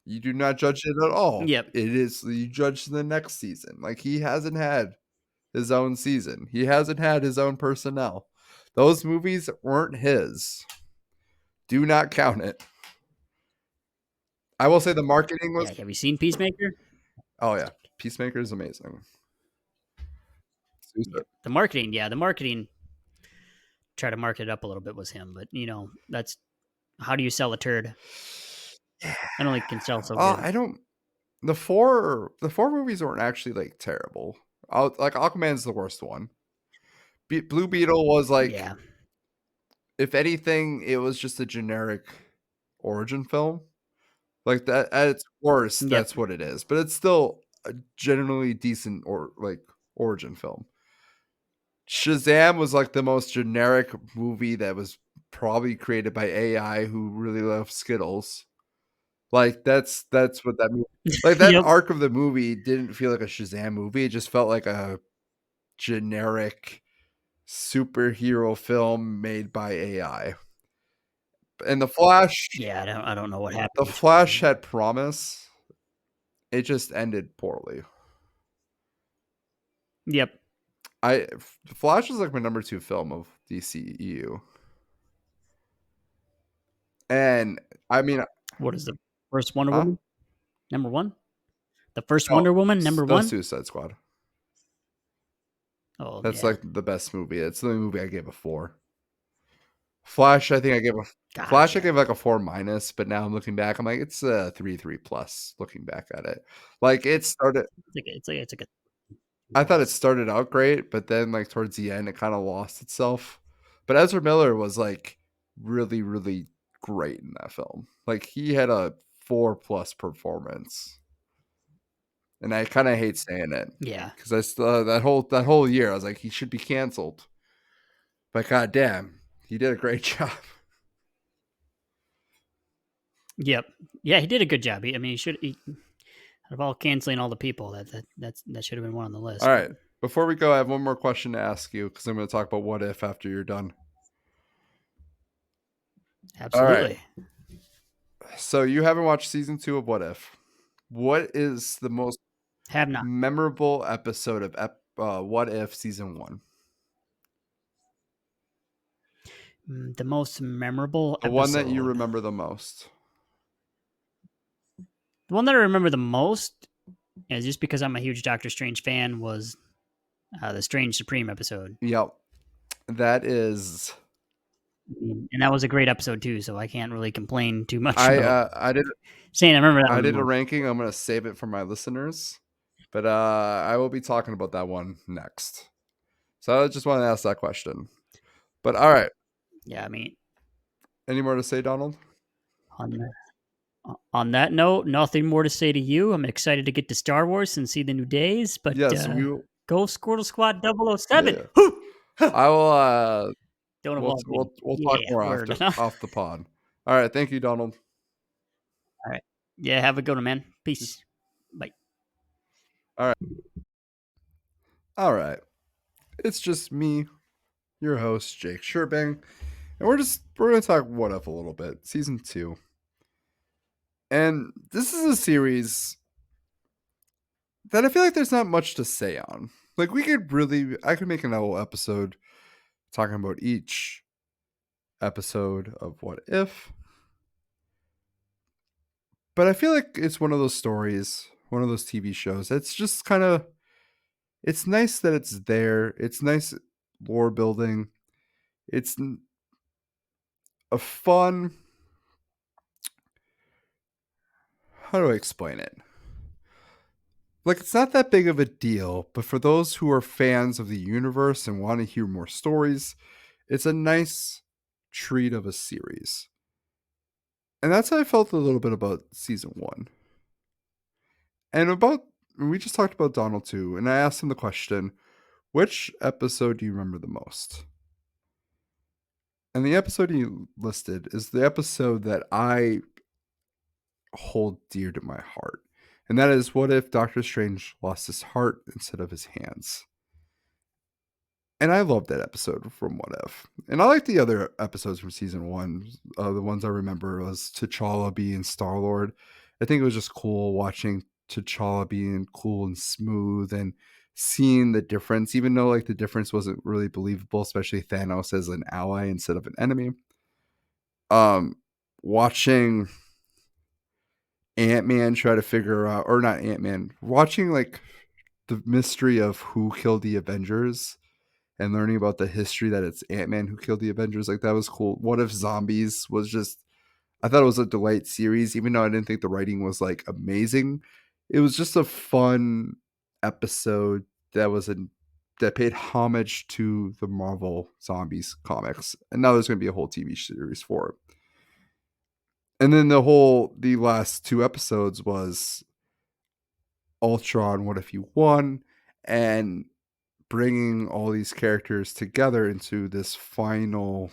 You do not judge it at all. Yep. It is you judge the next season. Like, he hasn't had his own season. He hasn't had his own personnel. Those movies weren't his. Do not count it. I will say the marketing was Yeah. Have you seen Peacemaker? oh yeah. Peacemaker is amazing. Yep. The marketing. Yeah, the marketing. Try to mark it up a little bit was him, but that's how do you sell a turd? I don't think it can sell so good. I don't the four movies weren't actually like terrible. Like Aquaman's the worst one. Blue Beetle was like, Yeah. if anything, it was just a generic origin film. Like that at its worst, Yep. that's what it is. But it's still a generally decent or like origin film. Shazam was like the most generic movie that was probably created by AI who really loves Skittles. Like that's what that movie like that Yep. arc of the movie didn't feel like a Shazam movie. It just felt like a generic superhero film made by AI. And Yeah. I don't know what happened The with Flash Shazam. had promise. It just ended poorly. Yep. Flash is like my number 2 film of DCEU. And I mean, What is the first Wonder huh? Woman? Number one. The first No, Wonder Woman. Number the one. Suicide Squad. Oh That's yeah. like the best movie. It's the only movie I gave a 4. Flash, I think I gave a Flash, I Gotcha. gave like a 4 minus, but now I'm looking back, I'm like, it's a 3 plus looking back at it. Like it started It's like a I thought it plus. started out great, but then like towards the end it kind of lost itself. But Ezra Miller was like really, really great in that film. Like he had a 4 plus performance. And I kind of hate saying it Yeah. because I still that whole year I was like he should be canceled. But goddamn, he did a great job. Yep. Yeah, he did a good job. I mean, he should. Out of all canceling all the people, that should have been one on the All list. But right, before we go, I have one more question to ask you because I'm going to talk about what if after you're done. All right, absolutely, so you haven't watched season 2 of What If. What is the most have not. memorable episode of What If season 1? The most memorable The one that you episode. remember the most. The one that I remember the most, is just because I'm a huge Doctor Strange fan, was the Strange Supreme episode. Yep, that is. And that was a great episode too, so I can't really complain too much I about uh, I did saying I remember that I one the did a most. ranking. I'm gonna save it for my listeners, but I will be talking about that one next. So I just want to ask that question. But all right, Yeah, I mean, any more to say, Donald? on on that note, nothing more to say to you. I'm excited to get to Star Wars and see the new days, but Yes, we will. go Squirtle Squad 007. Yeah, Woo! I will. Don't We'll evolve me. we'll talk Yeah, more word. after All off the pod. All right, thank you, Donald. right. Yeah, have a good one, man. Peace. Bye. All right, all right. It's just me, your host, Jake Sherbang, and we're gonna talk What If a little bit, season 2. And this is a series that I feel like there's not much to say on. Like I could make an whole episode talking about each episode of What If. But I feel like it's one of those stories, one of those TV shows. It's just kind of it's nice that it's there. It's nice lore building. It's a fun how do I explain it? Like it's not that big of a deal, but for those who are fans of the universe and want to hear more stories, it's a nice treat of a series. And that's how I felt a little bit about season 1. And we just talked about Donald too, and I asked him the question, which episode do you remember the most? And the episode he listed is the episode that I hold dear to my heart And that is, what if Doctor Strange lost his heart instead of his hands? And I love that episode from What If. And I like the other episodes from season one. The ones I remember was T'Challa being Star Lord. I think it was just cool watching T'Challa being cool and smooth and seeing the difference, even though like the difference wasn't really believable, especially Thanos as an ally instead of an enemy. Um, Watching Ant-Man try to figure out, or not Ant-Man, watching like the mystery of who killed the Avengers and learning about the history that it's Ant-Man who killed the Avengers, like that was cool. What If Zombies was just, I thought it was a delight series, even though I didn't think the writing was like amazing. It was just a fun episode that was that paid homage to the Marvel Zombies comics. And now there's going to be a whole TV series for it. And then the last two episodes was Ultron, What If You Won, and bringing all these characters together into this final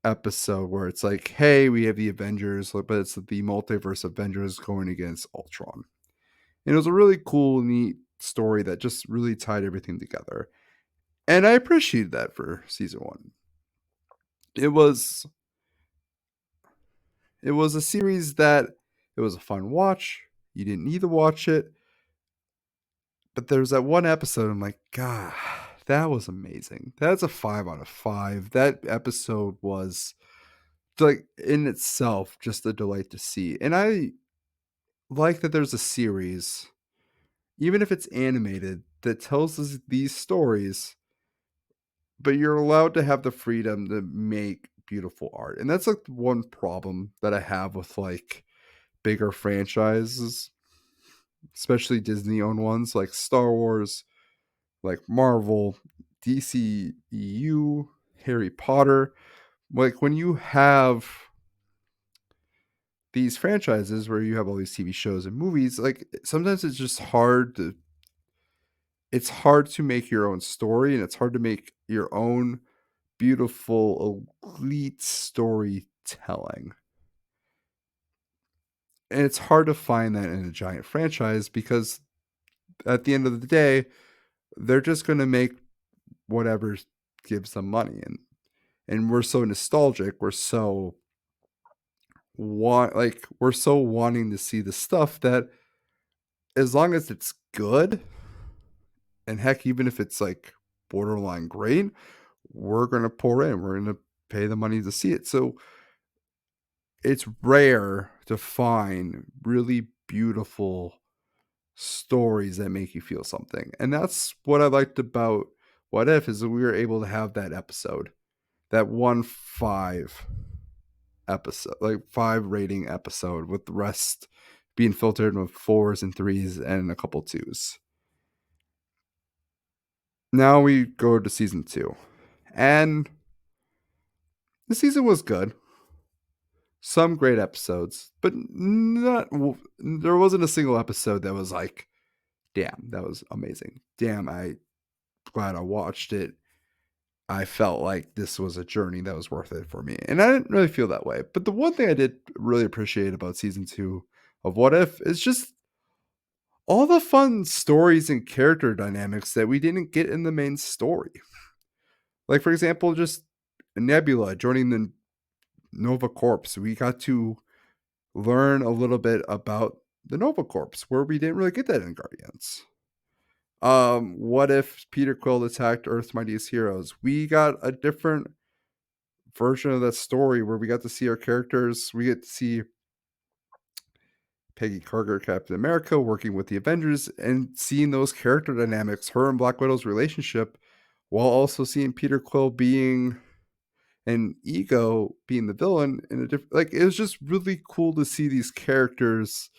episode where it's like, hey, we have the Avengers, but it's the multiverse Avengers going against Ultron. And it was a really cool, neat story that just really tied everything together. And I appreciated that for season one. It was a series that it was a fun watch. You didn't need to watch it, but there's that one episode I'm like, God, that was amazing. That's a 5 out of 5. That episode was like in itself just a delight to see. And I like that there's a series, even if it's animated, that tells us these stories, but you're allowed to have the freedom to make beautiful art. And that's like one problem that I have with like bigger franchises, especially Disney owned ones like Star Wars, like Marvel, DCEU, Harry Potter. Like when you have these franchises where you have all these TV shows and movies, like sometimes it's just hard to make your own story, and it's hard to make your own beautiful elite storytelling. And it's hard to find that in a giant franchise because at the end of the day, they're just going to make whatever gives them money, and we're so nostalgic, we're so wanting to see the stuff that as long as it's good, and heck, even if it's like borderline great, we're gonna pour in. We're gonna pay the money to see it. So it's rare to find really beautiful stories that make you feel something. And that's what I liked about What If, is that we were able to have that episode, that 1-5 episode, like 5 rating episode, with the rest being filtered with 4s and 3s and a couple 2s. Now we go to season 2. And the season was good. Some great episodes, but not there wasn't a single episode that was like, damn, that was amazing. Damn, I glad I watched it. I felt like this was a journey that was worth it for me. And I didn't really feel that way. But the one thing I did really appreciate about season 2 of What If is just all the fun stories and character dynamics that we didn't get in the main story. Like, for example, just Nebula joining the Nova Corps. We got to learn a little bit about the Nova Corps, where we didn't really get that in Guardians. What if Peter Quill attacked Earth's Mightiest Heroes? We got a different version of that story where we got to see our characters. We get to see Peggy Carter, Captain America, working with the Avengers, and seeing those character dynamics, her and Black Widow's relationship, while also seeing Peter Quill being and Ego being the villain in a different, like, it was just really cool to see these characters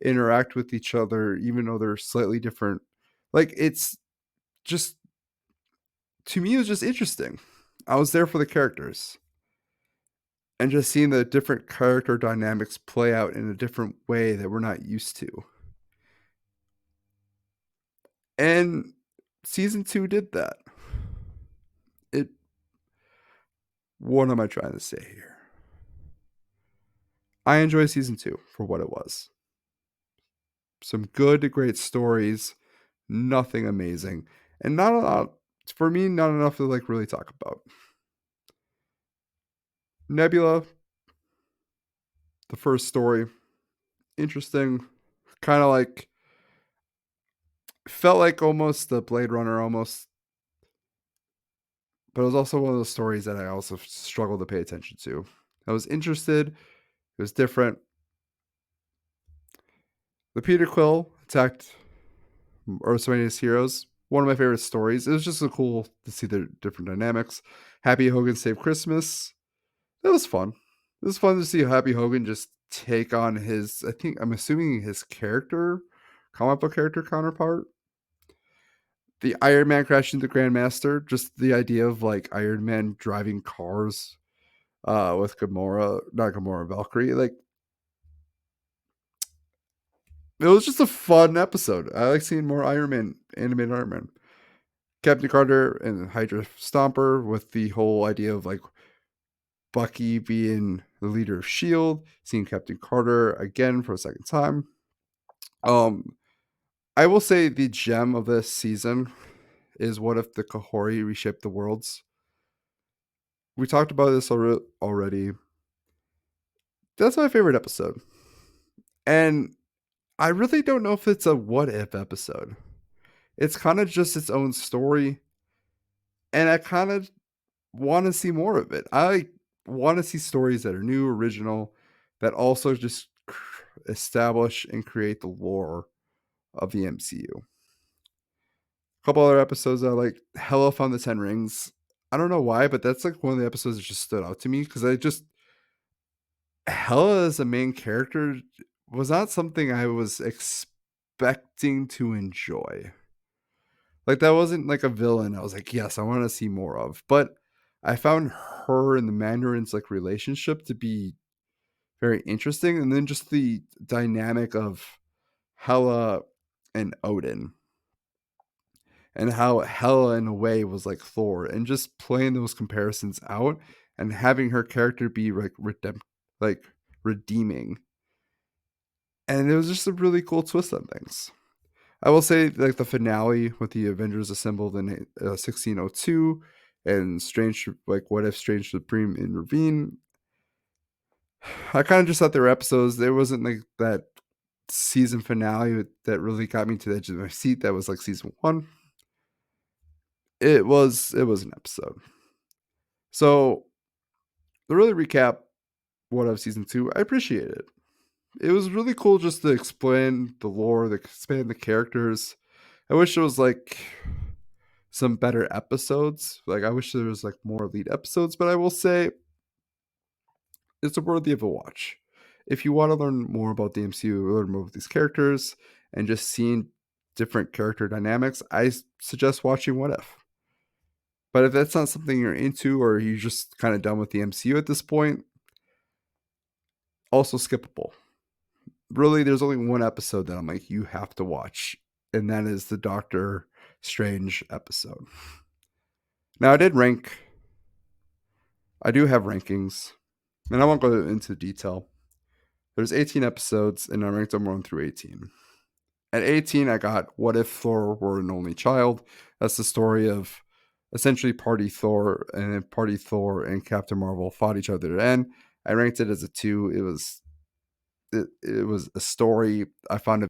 interact with each other, even though they're slightly different. Like, it's just, to me, it was just interesting. I was there for the characters, and just seeing the different character dynamics play out in a different way that we're not used to. And season 2 did that. It What am I trying to say here? I enjoy season 2 for what it was. some good to great stories, nothing amazing, and not a lot for me. Not enough to like really talk about. Nebula, the first story, interesting, kind of like felt like almost the Blade Runner almost, but it was also one of those stories that I also struggled to pay attention to. I was interested. It was different. The Peter Quill attacked Earth's Heroes. One of my favorite stories. It was just so cool to see the different dynamics. Happy Hogan Save Christmas. It was fun. It was fun to see Happy Hogan just take on his, I think, I'm assuming his character, comic book character counterpart. The Iron Man crash into Grandmaster, just the idea of like Iron Man driving cars with Gamora, not Gamora, Valkyrie. Like, it was just a fun episode. I like seeing more Iron Man, animated Iron Man. Captain Carter and Hydra Stomper with the whole idea of like Bucky being the leader of S.H.I.E.L.D., seeing Captain Carter again for a second time. I will say the gem of this season is what if the Kahori reshaped the worlds. We talked about this already. That's my favorite episode. And I really don't know if it's a what if episode. It's kind of just its own story. And I kind of want to see more of it. I want to see stories that are new, original, that also just establish and create the lore of the MCU. A couple other episodes I like. Hela found the Ten Rings. I don't know why, but that's like one of the episodes that just stood out to me because I just Hela as a main character was not something I was expecting to enjoy. Like that wasn't like a villain. I was like, yes, I want to see more of. But I found her and the Mandarin's like relationship to be very interesting, and then just the dynamic of Hela and Odin, and how Hela in a way was like Thor, and just playing those comparisons out and having her character be like like redeeming, and it was just a really cool twist on things. I will say, like the finale with the Avengers assembled in 1602, and Strange, like what if Strange Supreme intervene. I kind of just thought there were episodes. There wasn't like that season finale that really got me to the edge of my seat. That was like season one. It was an episode. So to really recap what of season two, I appreciate it. It was really cool just to explain the lore, to expand the characters. I wish there was like some better episodes. Like I wish there was like more lead episodes, but I will say it's worthy of a watch. If you want to learn more about the MCU, learn more about these characters, and just seeing different character dynamics, I suggest watching What If. But if that's not something you're into, or you're just kind of done with the MCU at this point, also skippable. Really, there's only one episode that I'm like, you have to watch, and that is the Doctor Strange episode. Now, I do have rankings, and I won't go into detail. There's 18 episodes, and I ranked them 1 through 18. At 18, I got What If Thor Were an Only Child? That's the story of essentially Party Thor and Captain Marvel fought each other to the end. I ranked it as a 2. It was a story I found